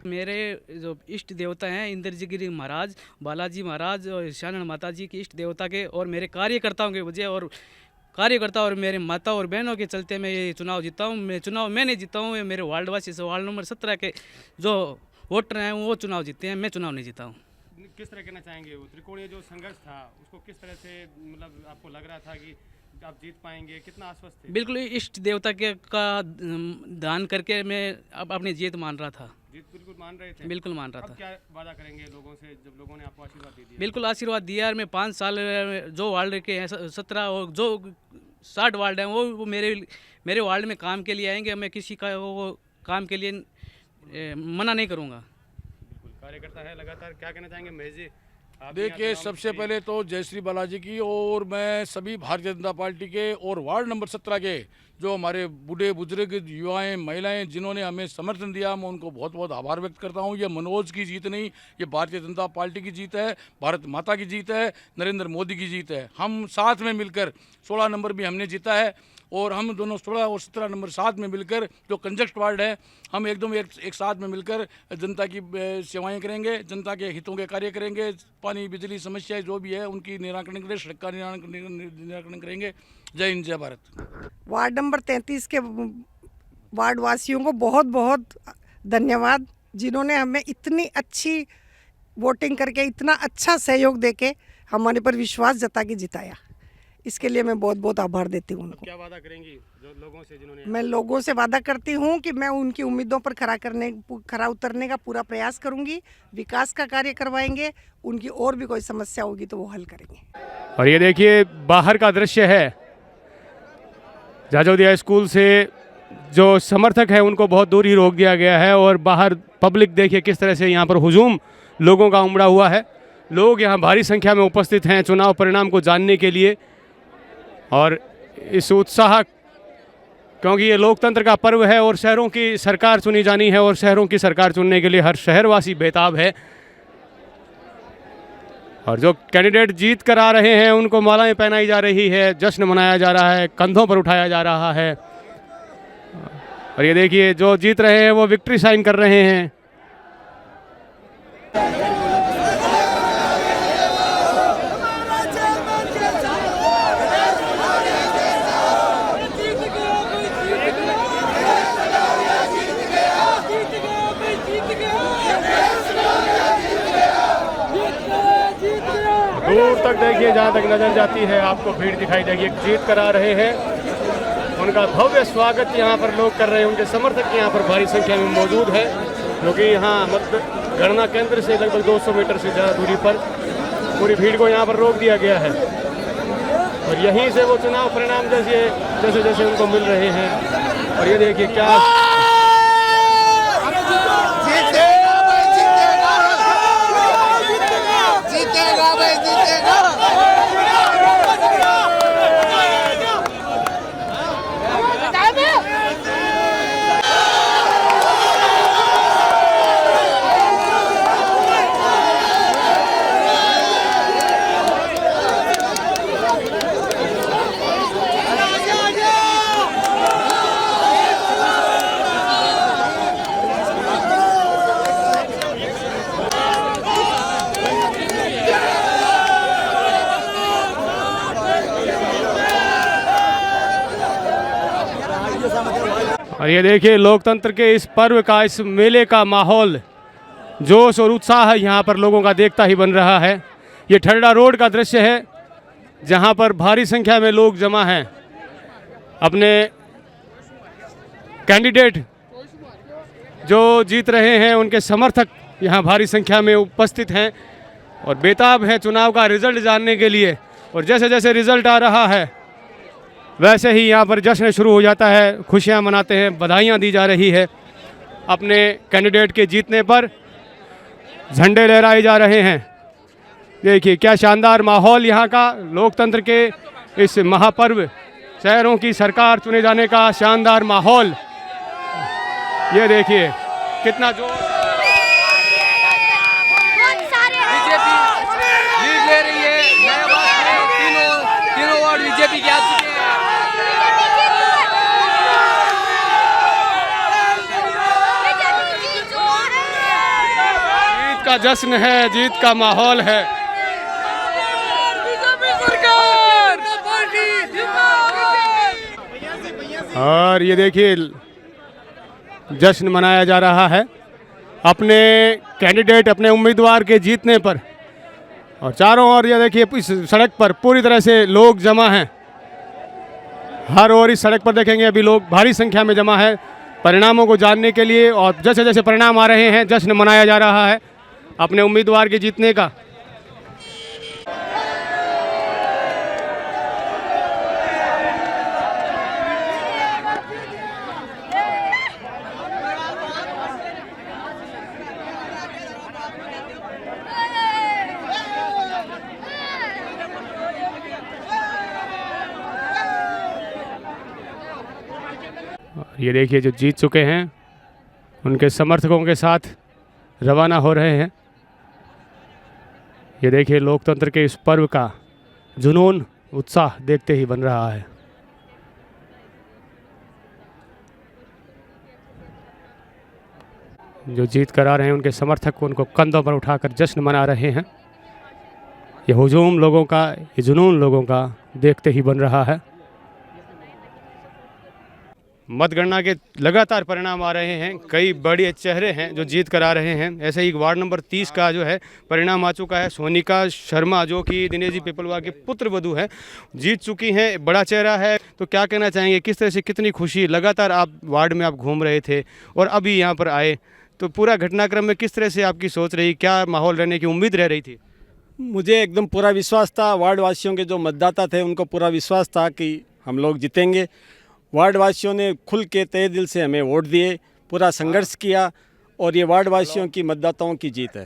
मेरे जो इष्ट देवता हैं इंद्रजीगिरी महाराज, बालाजी महाराज और शानन माता जी की इष्ट देवता के, और मेरे कार्यकर्ताओं के वजह, और कार्यकर्ता और मेरे माता और बहनों के चलते मैं ये चुनाव जीता हूँ। मैं नहीं जीता हूँ, मेरे वार्डवासी से वार्ड नंबर 17 के जो वोटर हैं वो चुनाव जीते हैं, मैं चुनाव नहीं जीता हूँ। किस तरह कहना चाहेंगे, वो त्रिकोणीय जो संघर्ष था उसको किस तरह से, मतलब आपको लग रहा था कि आप जीत पाएंगे, कितना आश्वस्त थे? बिल्कुल इष्ट देवता के का दान करके मैं अब अपनी जीत मान रहा था। जीत बिल्कुल मान रहे थे? बिल्कुल मान रहा था। क्या वादा करेंगे लोगों से जब लोगों ने आपको आशीर्वाद दे दिया? बिल्कुल आशीर्वाद दिया, और मैं 5 साल जो वार्ड के हैं 17 और जो 60 वार्ड हैं वो मेरे वार्ड में काम के लिए आएंगे। मैं किसी का वो काम के लिए मना नहीं करूँगा। कार्यकर्ता है लगातार, क्या कहना चाहेंगे महेश जी? देखिए, सबसे पहले तो जय श्री बालाजी की, और मैं सभी भारतीय जनता पार्टी के और वार्ड नंबर 17 के जो हमारे बूढ़े बुजुर्ग, युवाएं, महिलाएं जिन्होंने हमें समर्थन दिया, मैं उनको बहुत बहुत आभार व्यक्त करता हूं। ये मनोज की जीत नहीं, ये भारतीय जनता पार्टी की जीत है, भारत माता की जीत है, नरेंद्र मोदी की जीत है। हम साथ में मिलकर 16 नंबर भी हमने जीता है, और हम दोनों 16 और 17 नंबर साथ में मिलकर, जो कंजस्ट वार्ड है, हम एकदम एक साथ में मिलकर जनता की सेवाएं करेंगे, जनता के हितों के कार्य करेंगे। पानी, बिजली समस्याएं जो भी है उनकी निराकरण करेंगे, सड़क का निराकरण करेंगे। जय हिंद, जय भारत। वार्ड नंबर 33 के वार्ड वासियों को बहुत बहुत धन्यवाद, जिन्होंने हमें इतनी अच्छी वोटिंग करके, इतना अच्छा सहयोग देके हमारे पर विश्वास जता के जिताया। इसके लिए मैं बहुत बहुत आभार देती हूँ उनको। क्या वादा करेंगी जो लोगों से, जिन्होंने? मैं लोगों से वादा करती हूँ कि मैं उनकी उम्मीदों पर खरा उतरने का पूरा प्रयास करूँगी। विकास का कार्य करवाएंगे, उनकी और भी कोई समस्या होगी तो वो हल करेंगे। और ये देखिए, बाहर का दृश्य है, जाजोदिया स्कूल से जो समर्थक है उनको बहुत दूर ही रोक दिया गया है, और बाहर पब्लिक देखिए किस तरह से यहाँ पर हुजूम लोगों का उमड़ा हुआ है। लोग यहाँ भारी संख्या में उपस्थित हैं चुनाव परिणाम को जानने के लिए, और इस उत्साह, क्योंकि ये लोकतंत्र का पर्व है और शहरों की सरकार चुनी जानी है, और शहरों की सरकार चुनने के लिए हर शहरवासी बेताब है। और जो कैंडिडेट जीत कर आ रहे हैं उनको मालाएं पहनाई जा रही है, जश्न मनाया जा रहा है, कंधों पर उठाया जा रहा है। और ये देखिए, जो जीत रहे हैं वो विक्ट्री साइन कर रहे हैं। दूर तक देखिए, जहाँ तक नजर जाती है आपको भीड़ दिखाई देगी। जीत कर आ रहे हैं, उनका भव्य स्वागत यहाँ पर लोग कर रहे हैं, उनके समर्थक यहाँ पर भारी संख्या में मौजूद है। क्योंकि यहाँ मतगणना केंद्र से लगभग 200 मीटर से ज़्यादा दूरी पर पूरी भीड़ को यहाँ पर रोक दिया गया है और यहीं से वो चुनाव परिणाम जैसे जैसे उनको मिल रहे हैं। और ये देखिए क्या और ये देखिए लोकतंत्र के इस पर्व का, इस मेले का माहौल, जोश और उत्साह यहाँ पर लोगों का देखता ही बन रहा है। ये ठरडा रोड का दृश्य है जहाँ पर भारी संख्या में लोग जमा हैं। अपने कैंडिडेट जो जीत रहे हैं उनके समर्थक यहाँ भारी संख्या में उपस्थित हैं और बेताब हैं चुनाव का रिजल्ट जानने के लिए। और जैसे जैसे रिजल्ट आ रहा है वैसे ही यहाँ पर जश्न शुरू हो जाता है, खुशियाँ मनाते हैं, बधाइयाँ दी जा रही है। अपने कैंडिडेट के जीतने पर झंडे लहराए जा रहे हैं। देखिए क्या शानदार माहौल यहाँ का, लोकतंत्र के इस महापर्व शहरों की सरकार चुने जाने का शानदार माहौल। ये देखिए कितना जोर लीड ले रही है। तीनों वार्ड बीजेपी के आ चुके हैं। जीत का जश्न है, जीत का माहौल है। और ये देखिए जश्न मनाया जा रहा है अपने कैंडिडेट, अपने उम्मीदवार के जीतने पर। और चारों ओर ये देखिए इस सड़क पर पूरी तरह से लोग जमा हैं। हर ओर इस सड़क पर देखेंगे अभी लोग भारी संख्या में जमा है परिणामों को जानने के लिए। और जैसे जैसे परिणाम आ रहे हैं जश्न मनाया जा रहा है अपने उम्मीदवार के जीतने का। ये देखिए जो जीत चुके हैं उनके समर्थकों के साथ रवाना हो रहे हैं। ये देखिए लोकतंत्र के इस पर्व का जुनून, उत्साह देखते ही बन रहा है। जो जीत कर आ रहे हैं उनके समर्थक उनको कंधों पर उठाकर जश्न मना रहे हैं। ये हुजूम लोगों का, ये जुनून लोगों का देखते ही बन रहा है। मतगणना के लगातार परिणाम आ रहे हैं, कई बड़े चेहरे हैं जो जीत कर आ रहे हैं। ऐसे ही वार्ड नंबर 30 का जो है परिणाम आ चुका है। सोनिका शर्मा जो कि दिनेश जी पिपलवा के पुत्र वधू हैं, जीत चुकी हैं, बड़ा चेहरा है। तो क्या कहना चाहेंगे, किस तरह से, कितनी खुशी, लगातार आप वार्ड में आप घूम रहे थे और अभी यहाँ पर आए, तो पूरा घटनाक्रम में किस तरह से आपकी सोच रही, क्या माहौल रहने की उम्मीद रह रही थी? मुझे एकदम पूरा विश्वास था, वार्ड वासियों के जो मतदाता थे उनको पूरा विश्वास था कि हम लोग जीतेंगे। वार्ड वासियों ने खुल के तहे दिल से हमें वोट दिए, पूरा संघर्ष किया और ये वार्ड वासियों की, मतदाताओं की जीत है।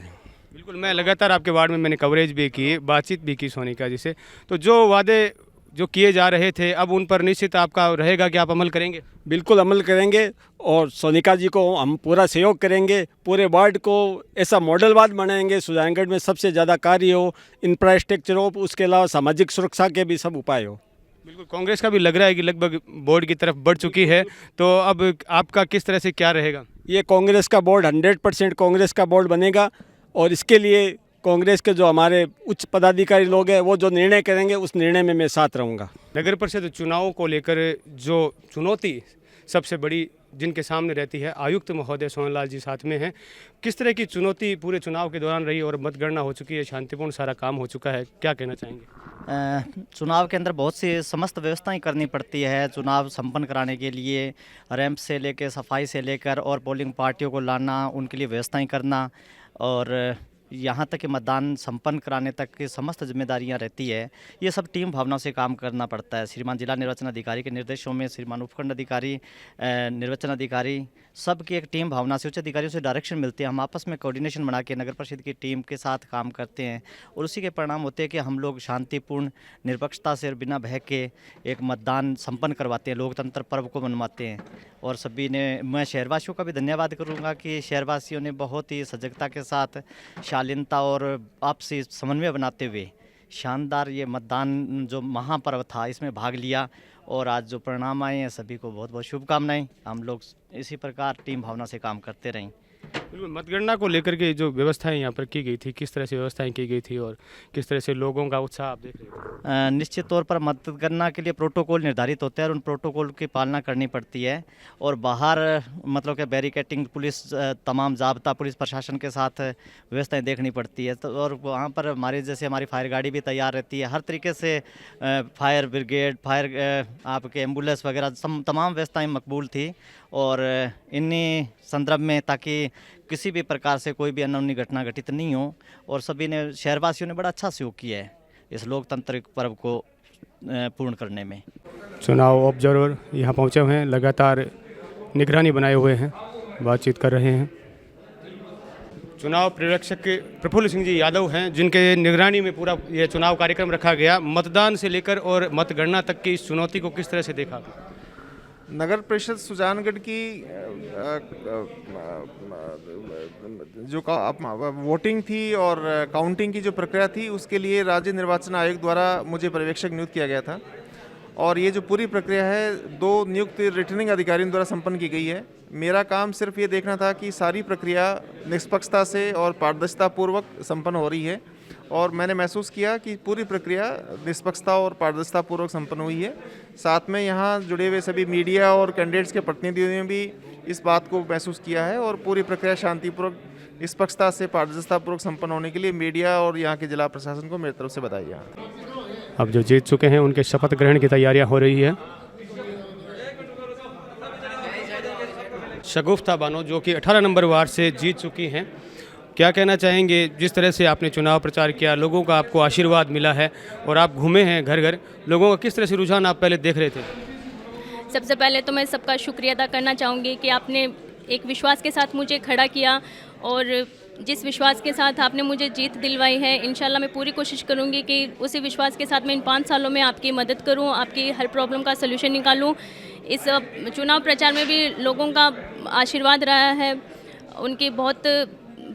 बिल्कुल, मैं लगातार आपके वार्ड में मैंने कवरेज भी की, बातचीत भी की सोनिका जी से। तो जो वादे जो किए जा रहे थे अब उन पर निश्चित आपका रहेगा कि आप अमल करेंगे? बिल्कुल अमल करेंगे और सोनिका जी को हम पूरा सहयोग करेंगे। पूरे वार्ड को ऐसा मॉडल वार्ड बनाएंगे, सुजानगढ़ में सबसे ज़्यादा कार्य हो, इंफ्रास्ट्रक्चर हो, उसके अलावा सामाजिक सुरक्षा के भी सब उपाय हो। बिल्कुल, कांग्रेस का भी लग रहा है कि लगभग बोर्ड की तरफ बढ़ चुकी है, तो अब आपका किस तरह से क्या रहेगा? ये कांग्रेस का बोर्ड 100% कांग्रेस का बोर्ड बनेगा और इसके लिए कांग्रेस के जो हमारे उच्च पदाधिकारी लोग हैं वो जो निर्णय करेंगे उस निर्णय में मैं साथ रहूँगा। नगर परिषद चुनावों को लेकर जो चुनौती सबसे बड़ी जिनके सामने रहती है आयुक्त महोदय सोनलाल जी साथ में हैं। किस तरह की चुनौती पूरे चुनाव के दौरान रही और मतगणना हो चुकी है, शांतिपूर्ण सारा काम हो चुका है, क्या कहना चाहेंगे? चुनाव के अंदर बहुत सी समस्त व्यवस्थाएं करनी पड़ती है चुनाव संपन्न कराने के लिए, रैंप से लेकर सफाई से लेकर और पोलिंग पार्टियों को लाना, उनके लिए व्यवस्थाएं करना और यहाँ तक कि मतदान संपन्न कराने तक की समस्त जिम्मेदारियाँ रहती है। ये सब टीम भावना से काम करना पड़ता है। श्रीमान जिला निर्वाचन अधिकारी के निर्देशों में श्रीमान उपखंड अधिकारी, निर्वाचन अधिकारी, सबकी एक टीम भावना से उच्च अधिकारियों से डायरेक्शन मिलती है। हम आपस में कोऑर्डिनेशन बना के नगर परिषद की टीम के साथ काम करते हैं और उसी के परिणाम होते हैं कि हम लोग शांतिपूर्ण निरपक्षता से और बिना भय के एक मतदान संपन्न करवाते हैं, लोकतंत्र पर्व को मनवाते हैं। और सभी ने, मैं शहरवासियों का भी धन्यवाद करूंगा कि शहरवासियों ने बहुत ही सजगता के साथ, शालीनता और आपसी समन्वय बनाते हुए शानदार ये मतदान जो महापर्व था इसमें भाग लिया और आज जो परिणाम आए हैं सभी को बहुत बहुत शुभकामनाएं। हम लोग इसी प्रकार टीम भावना से काम करते रहें। बिल्कुल, मतगणना को लेकर के जो व्यवस्थाएं यहाँ पर की गई थी, किस तरह से व्यवस्थाएं की गई थी और किस तरह से लोगों का उत्साह आप देख रहे थे? निश्चित तौर पर मतगणना के लिए प्रोटोकॉल निर्धारित होते हैं और उन प्रोटोकॉल की पालना करनी पड़ती है और बाहर मतलब कि बैरिकेटिंग, पुलिस, तमाम जाब्ता पुलिस प्रशासन के साथ व्यवस्थाएं देखनी पड़ती है। तो और वहाँ पर हमारी जैसे हमारी फायर गाड़ी भी तैयार रहती है, हर तरीके से फायर ब्रिगेड, फायर आपके एम्बुलेंस वगैरह तमाम व्यवस्थाएँ मकबूल थी और इन्हीं संदर्भ में ताकि किसी भी प्रकार से कोई भी अनहोनी घटना घटित नहीं हो और सभी ने, शहरवासियों ने बड़ा अच्छा सहयोग किया है इस लोकतांत्रिक पर्व को पूर्ण करने में। चुनाव ऑब्जर्वर यहाँ पहुँचे हुए हैं, लगातार निगरानी बनाए हुए हैं, बातचीत कर रहे हैं। चुनाव पर्यवेक्षक प्रफुल्ल सिंह जी यादव हैं, जिनके निगरानी में पूरा ये चुनाव कार्यक्रम रखा गया। मतदान से लेकर और मतगणना तक की इस चुनौती को किस तरह से देखा? नगर परिषद सुजानगढ़ की जो वोटिंग थी और काउंटिंग की जो प्रक्रिया थी उसके लिए राज्य निर्वाचन आयोग द्वारा मुझे पर्यवेक्षक नियुक्त किया गया था और ये जो पूरी प्रक्रिया है 2 नियुक्त रिटर्निंग अधिकारियों द्वारा संपन्न की गई है। मेरा काम सिर्फ ये देखना था कि सारी प्रक्रिया निष्पक्षता से और पारदर्शिता पूर्वक संपन्न हो रही है और मैंने महसूस किया कि पूरी प्रक्रिया निष्पक्षता और पारदर्शिता पूर्वक संपन्न हुई है। साथ में यहाँ जुड़े हुए सभी मीडिया और कैंडिडेट्स के प्रतिनिधियों ने भी इस बात को महसूस किया है और पूरी प्रक्रिया शांतिपूर्वक, निष्पक्षता से, पारदर्शिता पूर्वक संपन्न होने के लिए मीडिया और यहाँ के जिला प्रशासन को मेरी तरफ से बधाई। अब जो जीत चुके हैं उनके शपथ ग्रहण की तैयारियां हो रही है। शगुफ्ता बानो जो कि 18 नंबर वार्ड से जीत चुकी हैं, क्या कहना चाहेंगे? जिस तरह से आपने चुनाव प्रचार किया, लोगों का आपको आशीर्वाद मिला है और आप घूमे हैं घर घर, लोगों का किस तरह से रुझान आप पहले देख रहे थे? सबसे पहले तो मैं सबका शुक्रिया अदा करना चाहूँगी कि आपने एक विश्वास के साथ मुझे खड़ा किया और जिस विश्वास के साथ आपने मुझे जीत दिलवाई है, इंशाल्लाह मैं पूरी कोशिश करूँगी कि उसी विश्वास के साथ मैं इन 5 सालों में आपकी मदद करूँ, आपकी हर प्रॉब्लम का सलूशन निकालूँ। इस चुनाव प्रचार में भी लोगों का आशीर्वाद रहा है, उनकी बहुत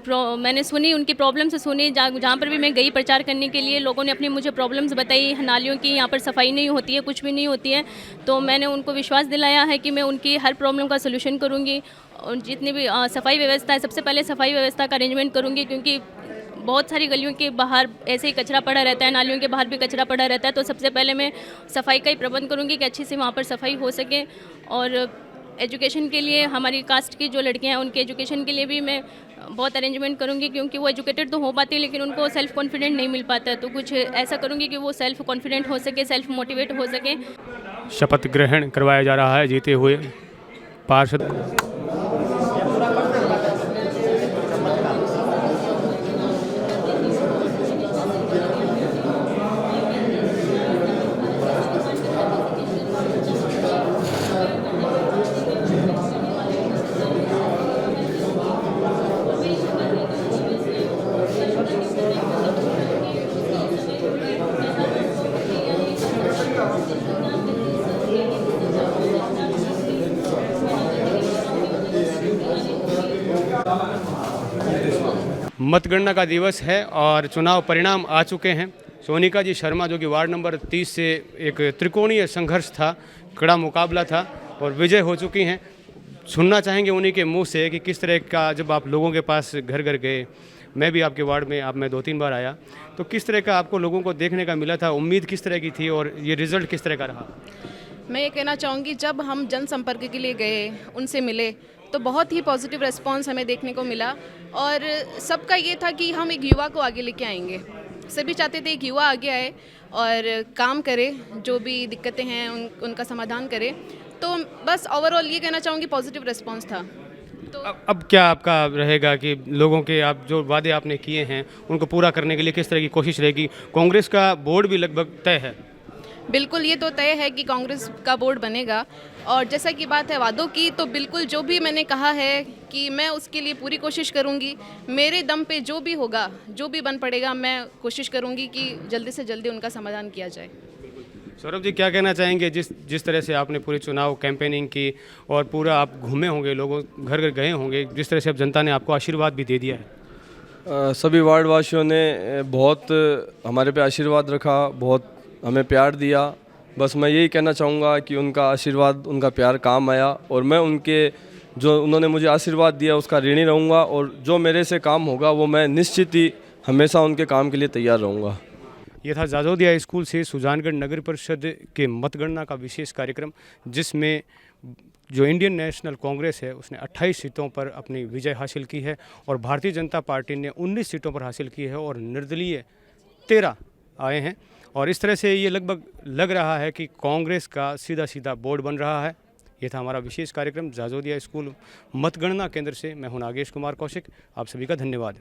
मैंने सुनी, उनकी प्रॉब्लम्स सुनी। जहाँ पर भी मैं गई प्रचार करने के लिए, लोगों ने अपनी मुझे प्रॉब्लम्स बताई, नालियों की यहाँ पर सफाई नहीं होती है, कुछ भी नहीं होती है, तो मैंने उनको विश्वास दिलाया है कि मैं उनकी हर प्रॉब्लम का सलूशन करूँगी और जितनी भी सफाई व्यवस्था है, सबसे पहले सफाई व्यवस्था का अरेंजमेंट करूँगी क्योंकि बहुत सारी गलियों के बाहर ऐसे ही कचरा पड़ा रहता है, नालियों के बाहर भी कचरा पड़ा रहता है, तो सबसे पहले मैं सफाई का ही प्रबंध करूँगी कि अच्छी से वहाँ पर सफाई हो सके। और एजुकेशन के लिए हमारी कास्ट की जो लड़कियाँ हैं उनके एजुकेशन के लिए भी मैं बहुत अरेंजमेंट करूँगी क्योंकि वो एजुकेटेड तो हो पाती है लेकिन उनको सेल्फ कॉन्फिडेंट नहीं मिल पाता है, तो कुछ ऐसा करूँगी कि वो सेल्फ कॉन्फिडेंट हो सके, सेल्फ मोटिवेट हो सके। शपथ ग्रहण करवाया जा रहा है जीते हुए पार्षद। मतगणना का दिवस है और चुनाव परिणाम आ चुके हैं। सोनिका जी शर्मा जो कि वार्ड नंबर 30 से एक त्रिकोणीय संघर्ष था, कड़ा मुकाबला था और विजय हो चुकी हैं। सुनना चाहेंगे उन्हीं के मुंह से कि किस तरह का, जब आप लोगों के पास घर घर गए, मैं भी आपके वार्ड में मैं 2-3 बार आया, तो किस तरह का आपको लोगों को देखने का मिला था, उम्मीद किस तरह की थी और ये रिज़ल्ट किस तरह का रहा? मैं ये कहना चाहूँगी, जब हम जनसंपर्क के लिए गए, उनसे मिले, तो बहुत ही पॉजिटिव रिस्पांस हमें देखने को मिला। और सबका ये था कि हम एक युवा को आगे लेके आएंगे। सभी चाहते थे एक युवा आगे आए और काम करे, जो भी दिक्कतें हैं उनका समाधान करे। तो बस ओवरऑल ये कहना चाहूँगी पॉजिटिव रिस्पांस था। अब क्या आपका रहेगा कि लोगों के आप जो वादे आपने किए हैं उनको पूरा करने के लिए किस तरह की कोशिश रहेगी? कांग्रेस का बोर्ड भी लगभग तय है। बिल्कुल, ये तो तय है कि कांग्रेस का बोर्ड बनेगा। और जैसा कि बात है वादों की, तो बिल्कुल जो भी मैंने कहा है कि मैं उसके लिए पूरी कोशिश करूंगी। मेरे दम पे जो भी होगा, जो भी बन पड़ेगा, मैं कोशिश करूंगी कि जल्दी से जल्दी उनका समाधान किया जाए। सौरभ जी, क्या कहना चाहेंगे? जिस तरह से आपने पूरी चुनाव कैंपेनिंग की और पूरा आप घूमे होंगे, लोगों घर घर गए होंगे, जिस तरह से अब जनता ने आपको आशीर्वाद भी दे दिया है। सभी वार्ड वासियों ने बहुत हमारे पे आशीर्वाद रखा, बहुत हमें प्यार दिया। बस मैं यही कहना चाहूँगा कि उनका आशीर्वाद, उनका प्यार काम आया और मैं उनके जो उन्होंने मुझे आशीर्वाद दिया उसका ऋणी रहूँगा। और जो मेरे से काम होगा वो मैं निश्चित ही हमेशा उनके काम के लिए तैयार रहूँगा। यह था जाजोदिया स्कूल से सुजानगढ़ नगर परिषद के मतगणना का विशेष कार्यक्रम, जिसमें जो इंडियन नेशनल कांग्रेस है उसने 28 सीटों पर अपनी विजय हासिल की है और भारतीय जनता पार्टी ने 19 सीटों पर हासिल की है और निर्दलीय 13 आए हैं। और इस तरह से ये लगभग लग रहा है कि कांग्रेस का सीधा सीधा बोर्ड बन रहा है। ये था हमारा विशेष कार्यक्रम जाजोदिया स्कूल मतगणना केंद्र से। मैं हूं नागेश कुमार कौशिक, आप सभी का धन्यवाद।